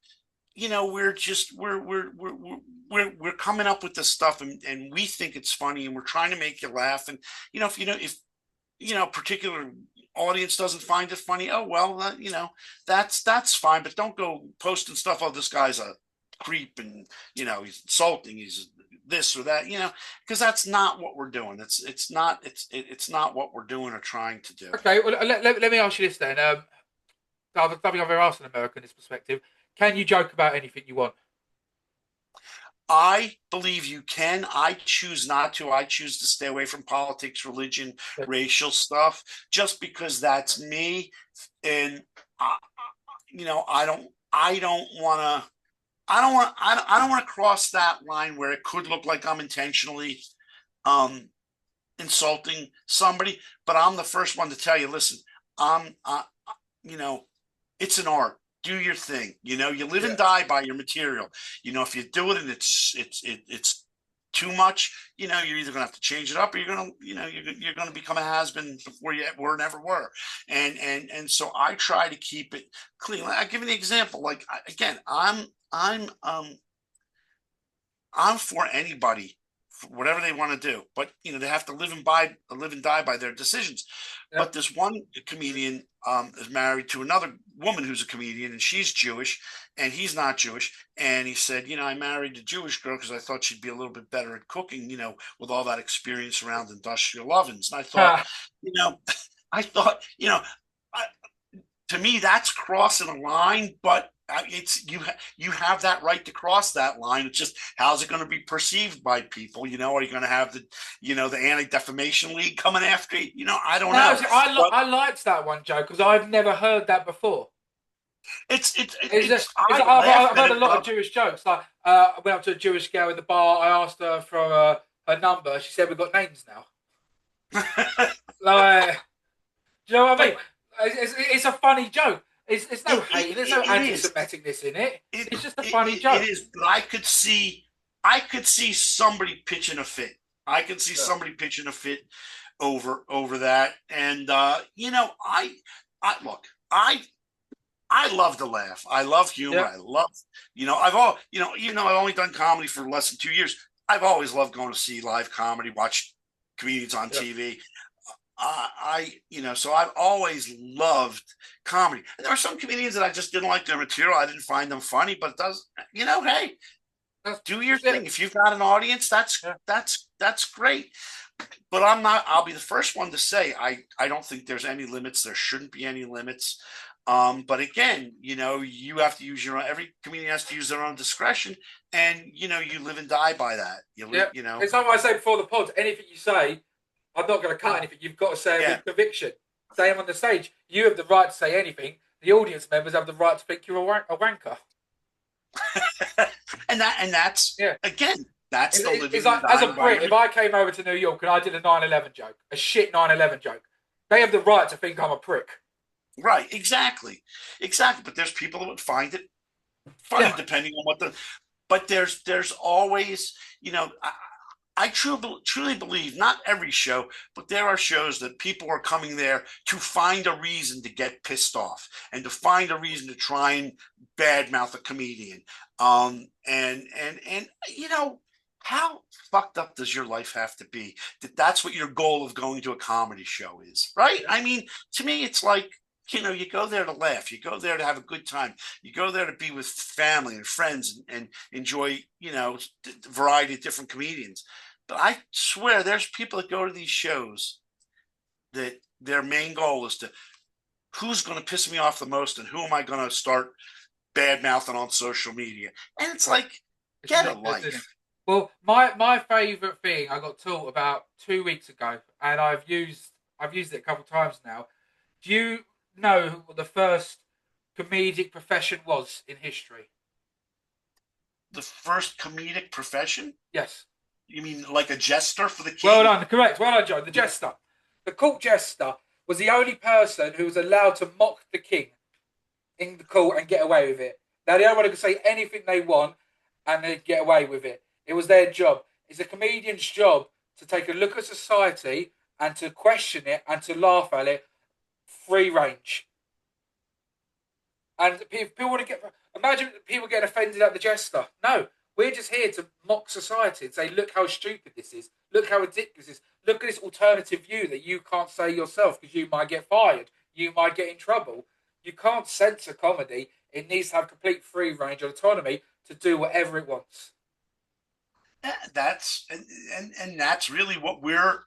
we're just we're coming up with this stuff and we think it's funny and we're trying to make you laugh. And if particular audience doesn't find it funny, oh well, that's fine. But don't go posting stuff. Oh, this guy's a creep and he's insulting. He's this or that. Because that's not what we're doing. It's not what we're doing or trying to do. Okay. Well, let me ask you this then. Something I've ever asked an American this perspective. Can you joke about anything you want? I believe you can. I choose not to. I choose to stay away from politics, religion, racial stuff, just because that's me. And I don't want to. I don't want to cross that line where it could look like I'm intentionally insulting somebody. But I'm the first one to tell you, listen, I'm, you know, it's an art. Do your thing. You live and die by your material. If you do it and it's too much, you're either gonna have to change it up or you're gonna become a has-been before you were never were. And so I try to keep it clean. I'll give you an example. Like again, I'm for anybody, for whatever they want to do, but they have to live and die by their decisions. Yep. But this one comedian is married to another woman who's a comedian, and she's Jewish, and he's not Jewish. And he said, I married a Jewish girl because I thought she'd be a little bit better at cooking, with all that experience around industrial ovens. And I thought, I thought, I, to me that's crossing a line, but it's you have that right to cross that line. It's just how's it going to be perceived by people? Are you going to have the Anti-Defamation League coming after you? I don't know. I liked that one, Joe, because I've never heard that before. I've heard a lot of Jewish jokes. Like I went up to a Jewish girl in the bar. I asked her for her number. She said we've got names now. Like, do you know what I mean? It's a funny joke. It's no hate. There's no It is. anti-Semiticness in it. It, It's just a funny joke. it is, but I could see somebody pitching a fit. I could see Yeah. somebody pitching a fit over that. And I look, I love to laugh. I love humor. Yeah. I love, even though I've only done comedy for less than 2 years, I've always loved going to see live comedy, watch comedians on Yeah. TV. So I've always loved comedy. And there are some comedians that I just didn't like their material. I didn't find them funny, but it does, hey, do your thing. If you've got an audience, that's great. But I'll be the first one to say, I don't think there's any limits. There shouldn't be any limits. But again, you have to use every comedian has to use their own discretion, and, you live and die by that. It's like what I say before the pod. Anything you say, I'm not going to cut anything. You've got to say it with conviction. Same on the stage. You have the right to say anything. The audience members have the right to think you're a wanker. and that's again, that's the living. It's like, as a Brit, if I came over to New York and I did a 9/11 joke, a shit 9/11 joke, they have the right to think I'm a prick. Right, exactly. But there's people that would find it funny depending on what but there's always, I truly believe, not every show, but there are shows that people are coming there to find a reason to get pissed off and to find a reason to try and badmouth a comedian. And how fucked up does your life have to be that's what your goal of going to a comedy show is, right? I mean, to me, it's like, you go there to laugh. You go there to have a good time. You go there to be with family and friends and enjoy, the variety of different comedians. But I swear there's people that go to these shows that their main goal is to, who's going to piss me off the most and who am I going to start bad mouthing on social media? And it's like, get a life. Well, my favourite thing I got taught about 2 weeks ago, and I've used it a couple of times now. Do you know what the first comedic profession was in history? The first comedic profession? Yes. You mean like a jester for the king? Well done, correct. Well done, Joe. The jester. The court jester was the only person who was allowed to mock the king in the court and get away with it. Now, the other one could say anything they want and they'd get away with it. It was their job. It's a comedian's job to take a look at society and to question it and to laugh at it. Free range. And people want to imagine people getting offended at the jester. No, we're just here to mock society and say, look how stupid this is. Look how ridiculous this is. Look at this alternative view that you can't say yourself because you might get fired. You might get in trouble. You can't censor comedy. It needs to have complete free range and autonomy to do whatever it wants. That's and that's really what we're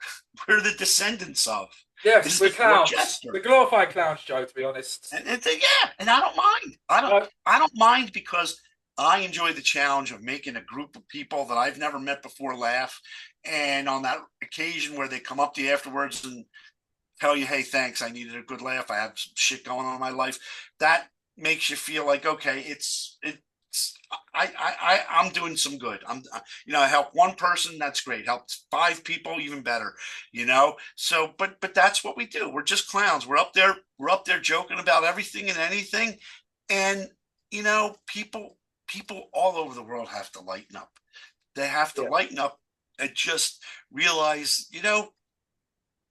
the descendants of. Yes, we're clowns. We're glorified clowns, Joe, to be honest. And I don't mind. I don't mind because I enjoy the challenge of making a group of people that I've never met before laugh. And on that occasion where they come up to you afterwards and tell you, hey, thanks, I needed a good laugh. I have some shit going on in my life. That makes you feel like, okay, I'm doing some good. I help one person, that's great. Helped 5 people, even better. So, but that's what we do. We're just clowns. We're up there joking about everything and anything. And, people all over the world have to lighten up. They have to lighten up and just realize,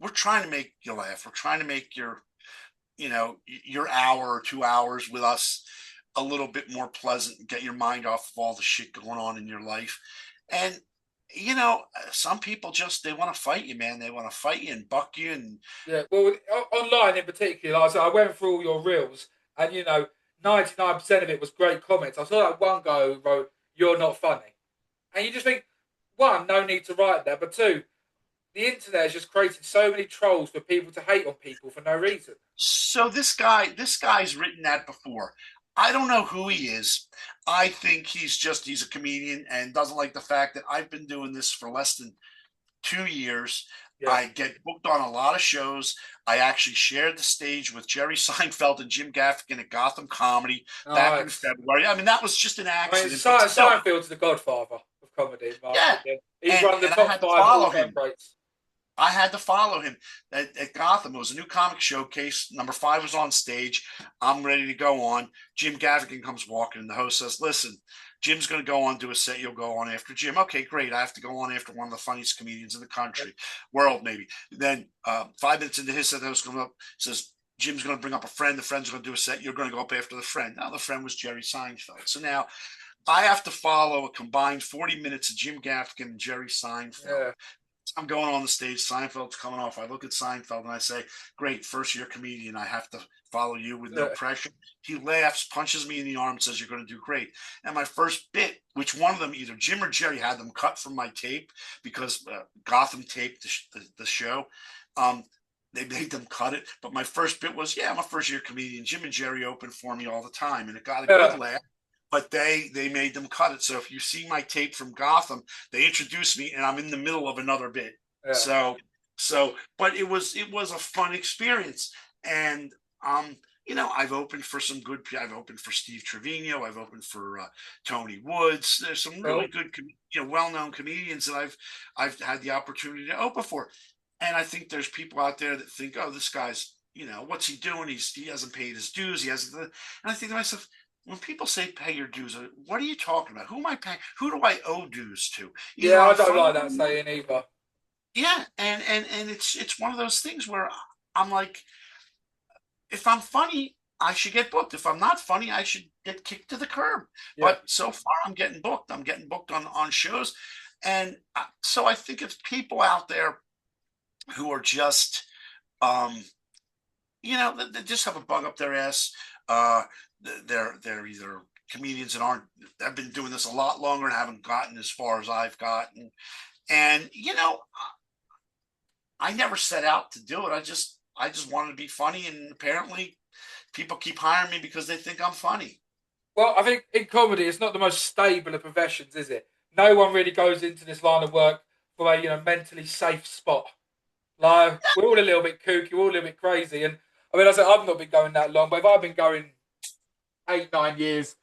we're trying to make you laugh. We're trying to make your hour or 2 hours with us a little bit more pleasant and get your mind off of all the shit going on in your life. And, some people they want to fight you, man. They want to fight you and buck you. And well, online in particular, I went through all your reels and, 99% of it was great comments. I saw that one guy who wrote, "You're not funny." And you just think, one, no need to write that. But two, the internet has just created so many trolls for people to hate on people for no reason. So this guy's written that before. I don't know who he is. I think he's a comedian and doesn't like the fact that I've been doing this for less than 2 years. Yeah. I get booked on a lot of shows. I actually shared the stage with Jerry Seinfeld and Jim Gaffigan at Gotham Comedy back in February. I mean, that was just an accident. Seinfeld's the godfather of comedy. Yeah. He's one of the top 5 all-time greats. I had to follow him at Gotham. It was a new comic showcase. Number 5 was on stage. I'm ready to go on. Jim Gaffigan comes walking, and the host says, "Listen, Jim's going to go on, do a set. You'll go on after Jim." Okay, great. I have to go on after one of the funniest comedians in the country, world, maybe. Then 5 minutes into his set, the host comes up, says, "Jim's going to bring up a friend. The friend's going to do a set. You're going to go up after the friend." Now, the friend was Jerry Seinfeld. So now I have to follow a combined 40 minutes of Jim Gaffigan and Jerry Seinfeld. Yeah. I'm going on the stage. Seinfeld's coming off. I look at Seinfeld and I say, "Great, first year comedian. I have to follow you with no Yeah. pressure." He laughs, punches me in the arm, says, "You're going to do great." And my first bit, which one of them, either Jim or Jerry, had them cut from my tape because Gotham taped the show. They made them cut it. But my first bit was, "Yeah, I'm a first year comedian. Jim and Jerry open for me all the time." And it got a good laugh. But they made them cut it. So if you see my tape from Gotham, they introduced me, and I'm in the middle of another bit. Yeah. But it was a fun experience, and I've opened for some good. I've opened for Steve Trevino. I've opened for Tony Woods. There's some really good, well-known comedians that I've had the opportunity to open for, and I think there's people out there that think, "Oh, this guy's, what's he doing? He hasn't paid his dues. He hasn't." And I think to myself, when people say pay your dues, what are you talking about? Who am I paying? Who do I owe dues to? Yeah, I don't like that saying either. Yeah, and it's one of those things where I'm like, if I'm funny, I should get booked. If I'm not funny, I should get kicked to the curb. Yeah. But so far, I'm getting booked. I'm getting booked on shows, and so I think if people out there who are just, they just have a bug up their ass. They're either comedians that have been doing this a lot longer and haven't gotten as far as I've gotten. And I never set out to do it. I just wanted to be funny, and apparently people keep hiring me because they think I'm funny. Well, I think in comedy, it's not the most stable of professions, is it? No one really goes into this line of work for a mentally safe spot. Like, we're all a little bit kooky, we're all a little bit crazy, and I mean, I said I've not been going that long, but if I've been going 8, 9 years,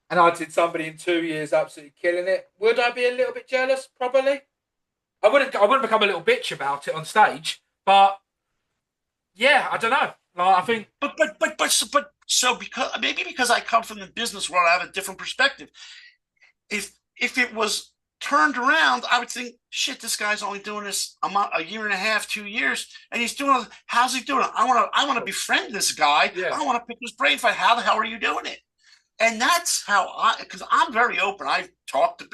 and I'd seen somebody in 2 years absolutely killing it, would I be a little bit jealous? Probably. I wouldn't become a little bitch about it on stage, but yeah, I don't know. Like, I think, So because I come from the business world, I have a different perspective. If it was turned around, I would think, shit, this guy's only doing this a year and a half, 2 years, and he's doing. How's he doing it? I want to befriend this guy. Yeah. I want to pick his brain. Fight. How the hell are you doing it? And that's how because I'm very open. I talk to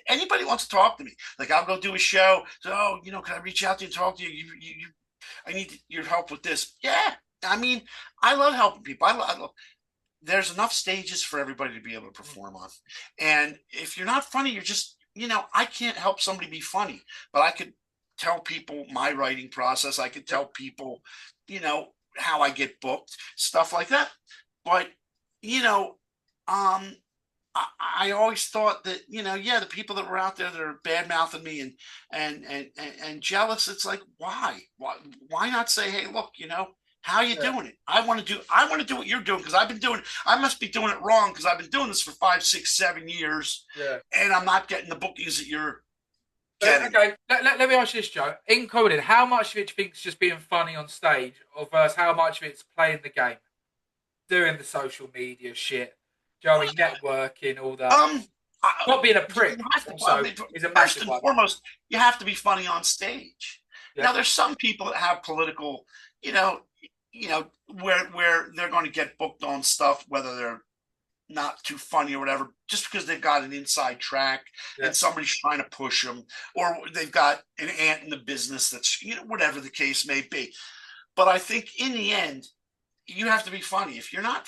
anybody who wants to talk to me. Like, I'll go do a show. So, can I reach out to you and talk to you? I need your help with this. Yeah. I mean, I love helping people. I love, there's enough stages for everybody to be able to perform on. And if you're not funny, you're just, I can't help somebody be funny, but I could tell people my writing process. I could tell people, how I get booked, stuff like that. But, I always thought that, the people that were out there that are bad mouthing me and jealous, it's like, why not say, "Hey, look, how are you doing it? I want to do what you're doing, because I must be doing it wrong, because I've been doing this for 5, 6, 7 years, and I'm not getting the bookings that you're getting." Okay, let me ask you this, Joe. In comedy, how much of it do you think is just being funny on stage, or versus how much of it's playing the game, doing the social media shit, Joey, networking, all that? Not being a prick also is a massive one. First and foremost, you have to be funny on stage. Yeah. Now, there's some people that have political, where they're going to get booked on stuff, whether they're not too funny or whatever, just because they've got an inside track and somebody's trying to push them, or they've got an aunt in the business that's, whatever the case may be. But I think in the end, you have to be funny. If you're not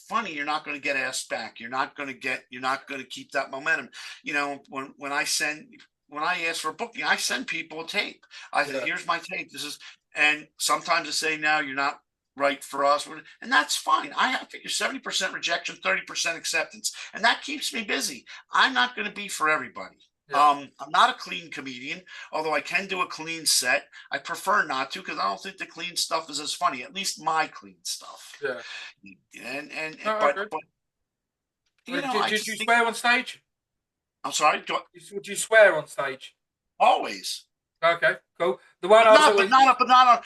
funny, you're not going to get asked back. You're not going to keep that momentum. When I ask for a booking, I send people a tape. I say, "Here's my tape. This is," and sometimes I say, "No, you're not right for us," and that's fine. I figure 70% rejection, 30% acceptance, and that keeps me busy. I'm not going to be for everybody. I'm not a clean comedian, although I can do a clean set. I prefer not to, because I don't think the clean stuff is as funny. At least my clean stuff. Yeah. But did you swear on stage? I'm sorry. Would you swear on stage? Always. Okay, cool. The one but I was not, but always not, but not,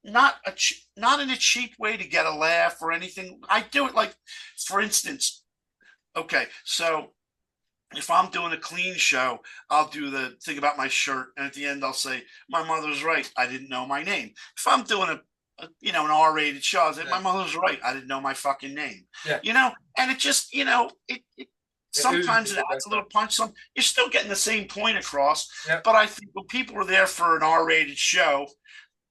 but not in a cheap way to get a laugh or anything. I do it like, for instance, okay, so if I'm doing a clean show, I'll do the thing about my shirt, and at the end I'll say, "My mother's right. I didn't know my name." If I'm doing an R-rated show, I'll say, yeah, "My mother's right. I didn't know my fucking name." yeah. And it just it It sometimes oozes it a adds bit. a little punch. Some You're still getting the same point across, Yeah, but I think when people are there for an R-rated show,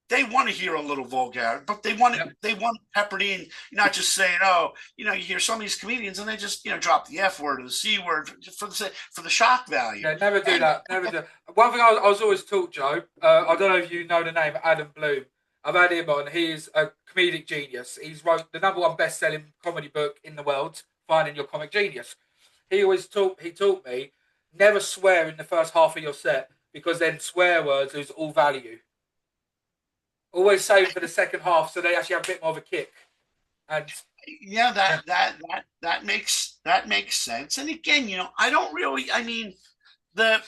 they want to hear a little vulgarity, but yeah. they want peppered in, not just saying, "Oh, you hear some of these comedians and they just drop the F word or the C word for the shock value." Yeah, never do And that. Never do. One thing I was always taught, Joe. I don't know if you know the name Adam Bloom. I've had him on. He's a comedic genius. He's wrote the number one best-selling comedy book in the world, Finding Your Comic Genius. He taught me never swear in the first half of your set because then swear words lose all value. Always save for the second half so they actually have a bit more of a kick. And yeah, yeah, that makes sense. And again, I don't really. I mean, the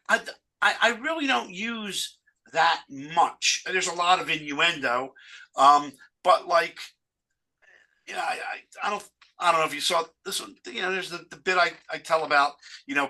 I I really don't use that much. There's a lot of innuendo, but like I don't. I don't know if you saw this one. There's the bit I tell about,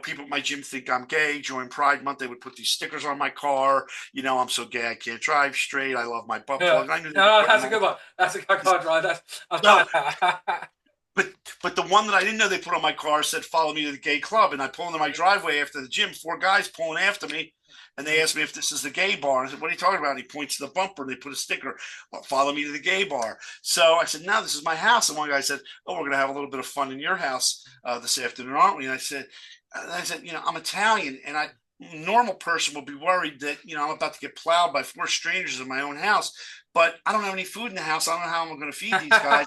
people at my gym think I'm gay. During Pride Month, they would put these stickers on my car. I'm so gay I can't drive straight. I love my butt yeah. plug. I knew they were No, putting that's a them good all. one. That's a good one, right? I So, like that. but but the one that I didn't know they put on my car said "Follow me to the gay club," and I pull into my driveway after the gym. Four guys pulling after me, and they asked me if this is the gay bar. I said, "What are you talking about?" And he points to the bumper, and they put a sticker, "Follow me to the gay bar." So I said, "No, this is my house." And one guy said, "Oh, we're going to have a little bit of fun in your house this afternoon, aren't we?" And I said, I'm Italian, and I normal person would be worried that I'm about to get plowed by four strangers in my own house. But I don't have any food in the house. I don't know how I'm going to feed these guys.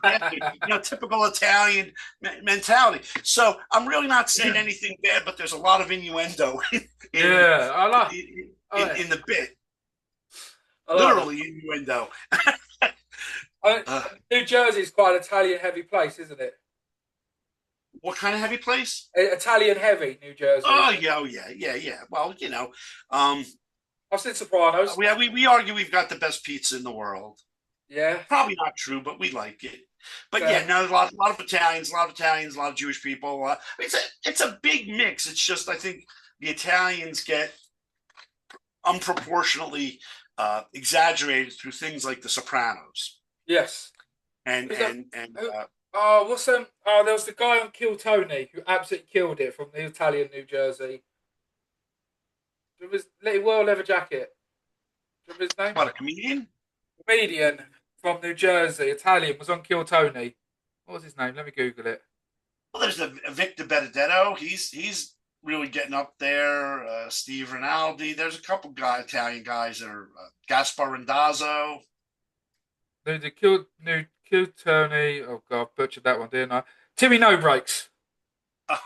Typical Italian mentality. So I'm really not saying anything bad, but there's a lot of innuendo in Yeah, in the bit. I like that. Literally innuendo. I, Uh, New Jersey's quite an Italian heavy place, isn't it? what kind of heavy place? Italian heavy, New Jersey. Oh yeah, yeah, yeah. Well, um, I've seen Sopranos. we argue we've got the best pizza in the world. Yeah, Probably not true, but we like it. But yeah, fair. no, a lot of Italians, a lot of Jewish people. It's a big mix. It's just I think the Italians get unproportionately exaggerated through things like The Sopranos Yes. and Who's that? and and Who, oh, what's Oh, there was the guy on Kill Tony who absolutely killed it from the Italian New Jersey. It was Little Well Leather Jacket. Do you remember his name? what, a comedian? Comedian from New Jersey, Italian, was on Kill Tony. What was his name? Let me Google it. Well, there's the Victor Benedetto. He's really getting up there. Steve Rinaldi. There's a couple Italian guys that are Gaspar Randazzo. The Kill Tony. Oh God, butchered that one, didn't I? Timmy No Breaks.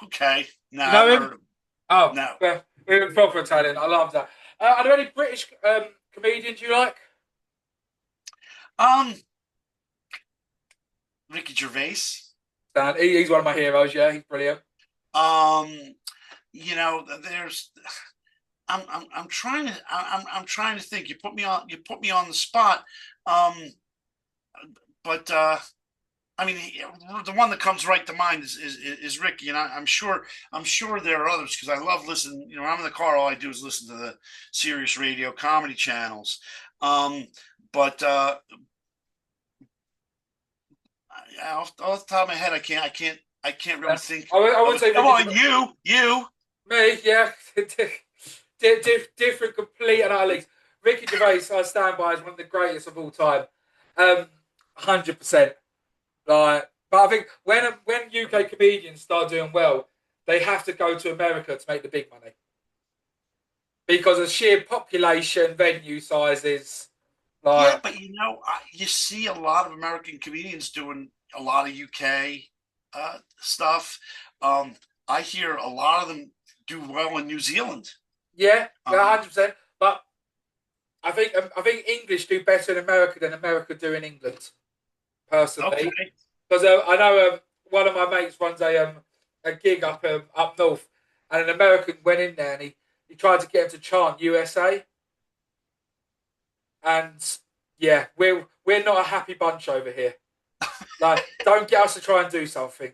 Okay, no, You I know haven't him? heard of him. Oh, No. well, we're proper Italian. I love that. Are there any British comedians you like? Um, Ricky Gervais. Stan, he's one of my heroes. Yeah, he's brilliant. Um, there's. I'm trying to. I'm trying to think. You put me on the spot. Um, but I mean, the one that comes right to mind is Ricky, and I'm sure there are others because I love listening. I'm in the car. All I do is listen to the Sirius radio comedy channels. But off the top of my head, I can't really think. I would say Come Ricky on, you. Me, yeah. Different, complete and utter leagues. Ricky Gervais, I stand by, as one of the greatest of all time. 100%. Like, but I think when UK comedians start doing well, they have to go to America to make the big money because of sheer population, venue sizes. Yeah, Like, but you see a lot of American comedians doing a lot of UK stuff. I hear a lot of them do well in New Zealand. yeah, Um, 100%. But I think English do better in America than America do in England, personally. okay. Because I know one of my mates runs a gig up north, and an American went in there and he he tried to get him to chant USA. And yeah, we're not a happy bunch over here. Like, don't get us to try and do something.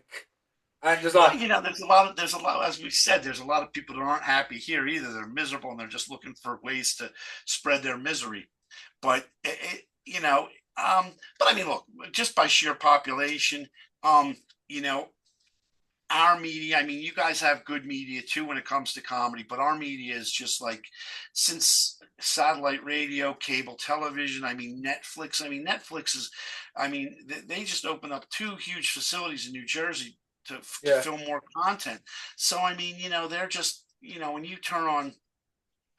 And just like, there's a lot, as we said, there's a lot of people that aren't happy here either. They're miserable and they're just looking for ways to spread their misery. But but I mean, look, just by sheer population, you know, our media, I mean, you guys have good media too when it comes to comedy, but our media is just like, since satellite radio, cable television, Netflix is, they just opened up 2 huge facilities in New Jersey to film more content. So, they're just, when you turn on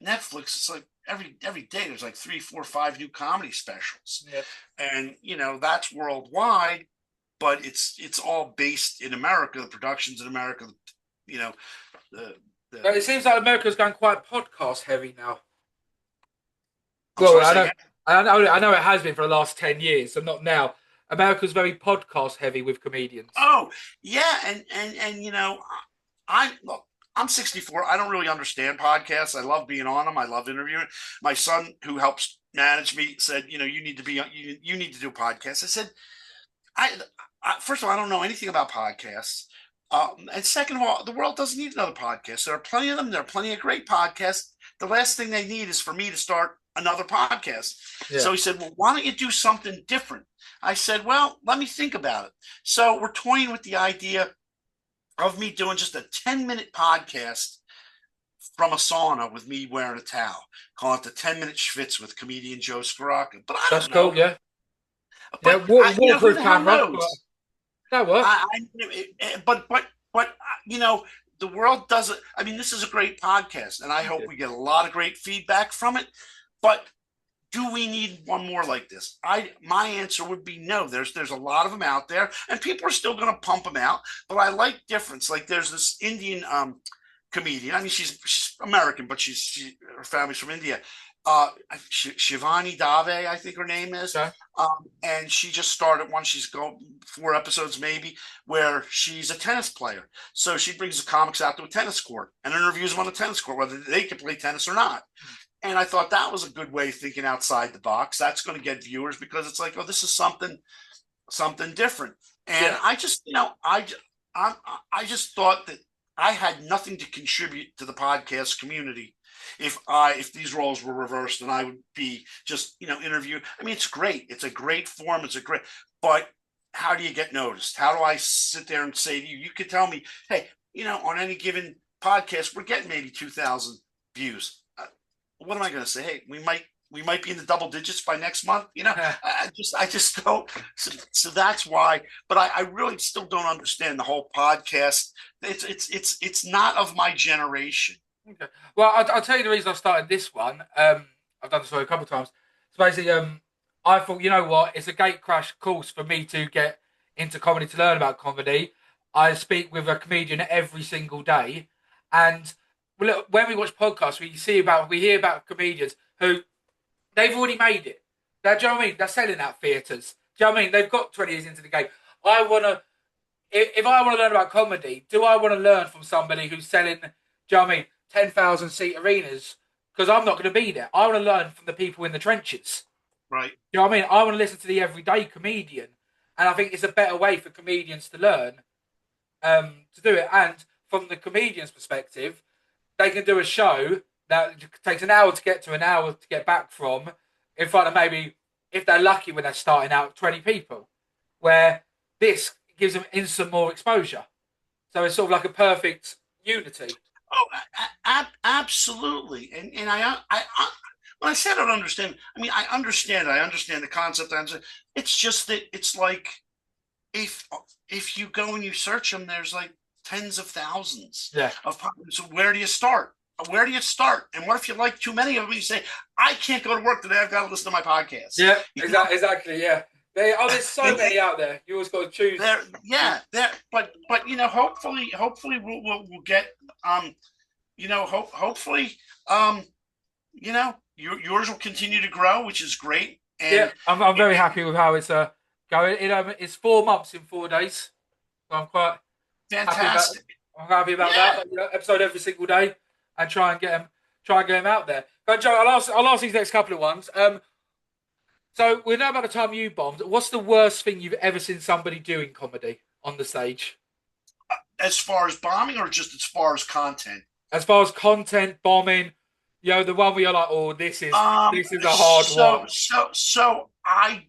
Netflix, it's like every day there's like 3, 4, 5 new comedy specials. yeah. And, that's worldwide, but it's all based in America. The production's in America. But it seems like America's going quite podcast heavy now. Well, I know it has been for the last 10 years, so not now. America's very podcast heavy with comedians. Oh, yeah, and I'm 64. I don't really understand podcasts. I love being on them. I love interviewing. My son, who helps manage me, said, you need to do a podcast. I said, first of all, I don't know anything about podcasts. And second of all, the world doesn't need another podcast. There are plenty of them. There are plenty of great podcasts. The last thing they need is for me to start another podcast. Yeah. So he said, well, why don't you do something different? I said, well, let me think about it. So we're toying with the idea of me doing just a 10-minute podcast from a sauna with me wearing a towel. Call it the 10-minute schwitz with comedian Joe Soroca. But I don't know. Cool, yeah. But waterproof camera. That works. But the world doesn't. I mean, this is a great podcast, and I hope we get a lot of great feedback from it. But do we need one more like this? My answer would be no. There's a lot of them out there, and people are still going to pump them out. But I like difference. Like there's this Indian comedian. I mean, she's American, but her family's from India. Shivani Dave, I think her name is. Okay. And she just started one. She's going 4 episodes maybe, where she's a tennis player. So she brings the comics out to a tennis court and interviews them on the tennis court, whether they can play tennis or not. And I thought that was a good way of thinking outside the box. That's going to get viewers because it's like, oh, this is something different. And I just, I just thought that I had nothing to contribute to the podcast community if these roles were reversed, and I would be just, interviewed. I mean, it's great. It's a great form. But how do you get noticed? How do I sit there and say to you, you could tell me, hey, on any given podcast, we're getting maybe 2,000 views. What am I going to say? Hey, we might be in the double digits by next month. I just don't. So that's why. But I really still don't understand the whole podcast. It's not of my generation. Okay. Well, I'll tell you the reason I started this one. I've done this a couple of times. So basically, I thought, you know what? It's a gate crash course for me to get into comedy, to learn about comedy. I speak with a comedian every single day, and look, when we watch podcasts, we hear about comedians who they've already made it. Do you know what I mean? They're selling out theatres. Do you know what I mean? They've got 20 years into the game. If I want to learn about comedy, do I want to learn from somebody who's selling, do you know what I mean, 10,000 seat arenas? Because I'm not going to be there. I want to learn from the people in the trenches. Right. You know what I mean? I want to listen to the everyday comedian. And I think it's a better way for comedians to learn to do it. And from the comedian's perspective, they can do a show that takes an hour to get to, an hour to get back from, in front of maybe, if they're lucky when they're starting out, 20 people. Where this gives them instant more exposure. So it's sort of like a perfect unity. Oh, absolutely. And I when I said I don't understand, I mean, I understand the concept. It's just that it's like, if you go and you search them, there's like tens of thousands of podcasts. So where do you start? And what if you like too many of them? You say, I can't go to work today. I've got to listen to my podcast. Yeah, exactly. Yeah. There's so many out there. You always got to choose. But hopefully we'll get hopefully yours will continue to grow, which is great. And I'm very happy with how it's going. It's 4 months in 4 days, so I'm quite fantastic. happy about that. Episode every single day, and try and get them. try and get them out there. But Joe, I'll ask these next couple of ones. So we know about the time you bombed. What's the worst thing you've ever seen somebody do in comedy on the stage? As far as bombing, or just as far as content? As far as content, bombing, the one where you're like, oh, this is a hard one. So I,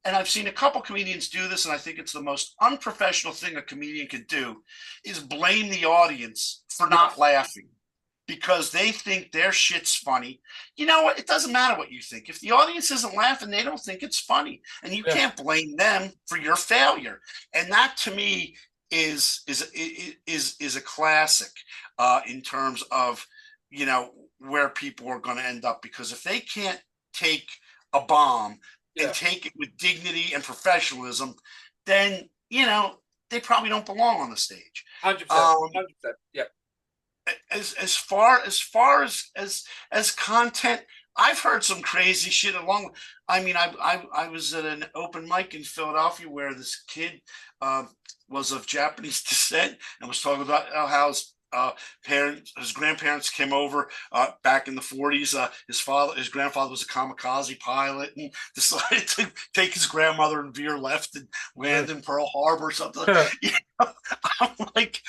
and I've seen a couple comedians do this, and I think it's the most unprofessional thing a comedian could do, is blame the audience for not laughing because they think their shit's funny. You know what? It doesn't matter what you think. If the audience isn't laughing, they don't think it's funny, and you can't blame them for your failure. And that, to me, is a classic in terms of where people are going to end up, because if they can't take a bomb and take it with dignity and professionalism, then they probably don't belong on the stage. 100%. 100%. Yeah. As far as content, I've heard some crazy shit along. I mean, I was at an open mic in Philadelphia where this kid was of Japanese descent and was talking about how his grandparents came over back in the 40s. His grandfather was a kamikaze pilot and decided to take his grandmother and veer left and land in Pearl Harbor or something. I'm like,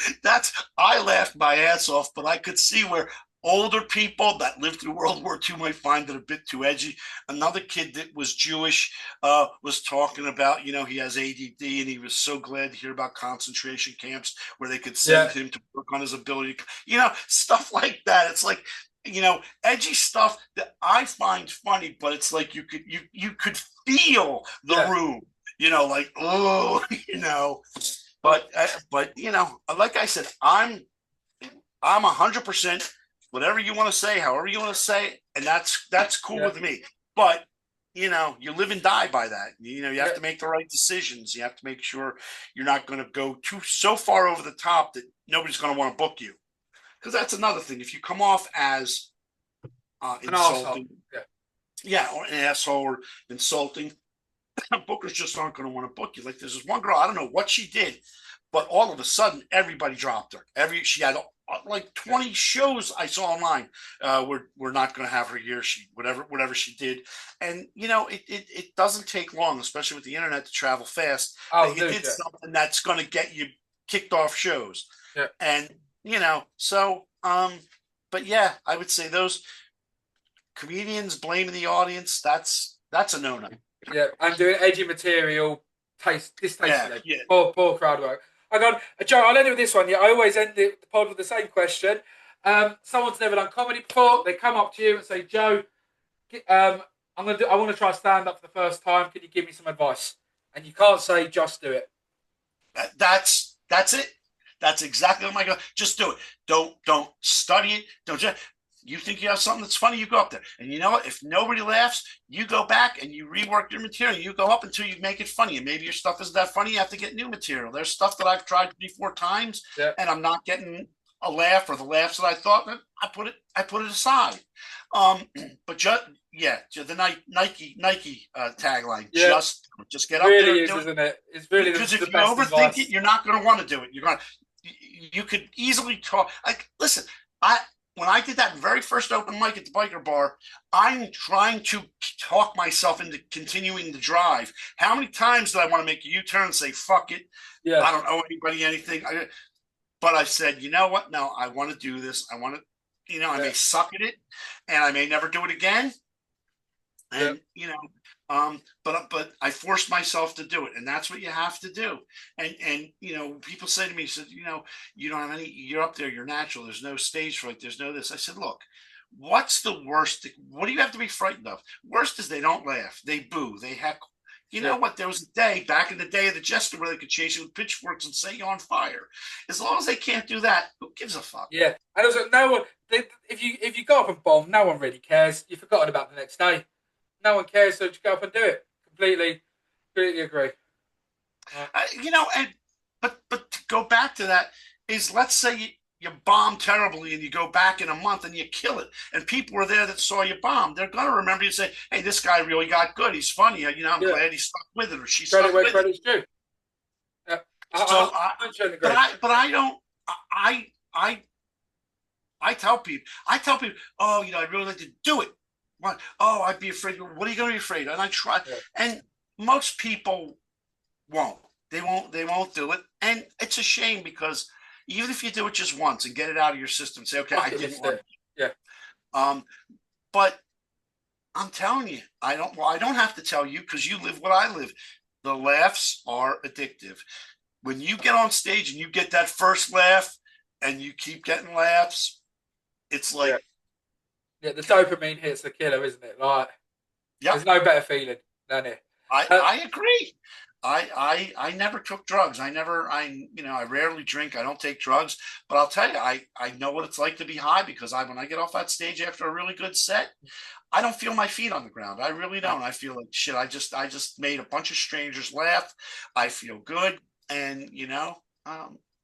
I laughed my ass off, but I could see where older people that lived through World War II might find it a bit too edgy. Another kid that was Jewish was talking about, he has ADD, and he was so glad to hear about concentration camps where they could send him to work on his ability. Stuff like that. It's like, edgy stuff that I find funny, but it's like you could feel the room, like, oh, But like I said, I'm 100%. Whatever you want to say, however you want to say it, and that's cool with me. But you live and die by that. You have to make the right decisions. You have to make sure you're not going to go so far over the top that nobody's going to want to book you. Because that's another thing. If you come off as insulting, or an asshole or insulting, bookers just aren't going to want to book you. Like there's this one girl, I don't know what she did, but all of a sudden everybody dropped her. She had like 20 shows I saw online. We're not going to have her here. Whatever she did, and it doesn't take long, especially with the internet, to travel fast. You did something that's going to get you kicked off shows, and so but yeah, I would say those comedians blaming the audience, that's a no-no. Yeah, and doing edgy material, distastefully. Poor crowd work. Joe, I'll end it with this one. I always end the pod with the same question. Someone's never done comedy before. They come up to you and say, Joe, I want to try stand up for the first time. Can you give me some advice? And you can't say, just do it. That's it. That's exactly what I go. Just do it. Don't study it. You think you have something that's funny, you go up there. And you know what? If nobody laughs, you go back and you rework your material. You go up until you make it funny. And maybe your stuff isn't that funny. You have to get new material. There's stuff that I've tried 3-4 times, and I'm not getting a laugh or the laughs that I thought. I put it aside. But the Nike tagline. Just get up there. Really is, isn't it? It's really because if you overthink it, you're not going to want to do it. You could easily talk. Listen, when I did that very first open mic at the biker bar, I'm trying to talk myself into continuing the drive. How many times did I want to make a U-turn and say, fuck it? Yeah. I don't owe anybody anything. But I said, you know what? No, I want to do this. I want to, I may suck at it and I may never do it again. And, but I forced myself to do it. And that's what you have to do. And people say to me, you don't have any, you're up there, you're natural. There's no stage fright. There's no this. I said, look, what's the worst? What do you have to be frightened of? Worst is they don't laugh. They boo. They heckle. You know what? There was a day back in the day of the Jester where they could chase you with pitchforks and set you on fire. As long as they can't do that, who gives a fuck? Yeah. And also, no one, if you go up and bomb, no one really cares. You've forgotten about the next day. No one cares, so just go up and do it. Completely agree. But to go back to that is, let's say you bomb terribly and you go back in a month and you kill it, and people were there that saw you bomb. They're going to remember you and say, hey, this guy really got good. He's funny. I'm glad he stuck with it, or she stuck with it. Credit's due. Yeah. I don't. I tell people, oh, I'd really like to do it. What? Oh, I'd be afraid. What are you going to be afraid of? And I try, Yeah. and most people won't. They won't do it, and it's a shame because even if you do it just once and get it out of your system, say, okay, I Bucket didn't list want it. Yeah. to. But I'm telling you, I don't. Well, I don't have to tell you because you live what I live. The laughs are addictive. When you get on stage and you get that first laugh, and you keep getting laughs, it's Yeah. like, Yeah. The dopamine hit's the killer, isn't it? Like, there's yep, no better feeling than it. Uh, I agree. I never took drugs. I rarely drink. I don't take drugs, but I'll tell you, I know what it's like to be high because when I get off that stage after a really good set, I don't feel my feet on the ground. I really don't. I feel like shit. I just made a bunch of strangers laugh. I feel good, and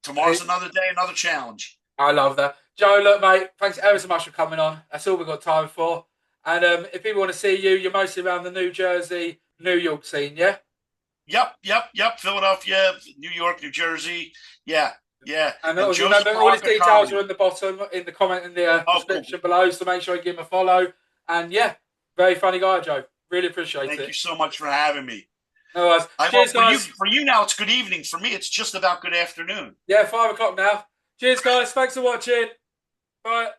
tomorrow's another day, another challenge. I love that. Joe, look, mate, thanks ever so much for coming on. That's all we've got time for. And if people want to see you, you're mostly around the New Jersey, New York scene, yeah? Yep. Philadelphia, New York, New Jersey. Yeah, yeah. And And obviously, Joe's remember, all his Soroca details comedy. are in the bottom, in the comment, in the Oh, cool. description below. So make sure you give him a follow. And yeah, very funny guy, Joe. Really appreciate Thank you it. so much for having me. No worries. Well, Cheers, guys. for you now, it's good evening. For me, it's just about good afternoon. Yeah, 5 o'clock now. Cheers, guys. Thanks for watching. Bye.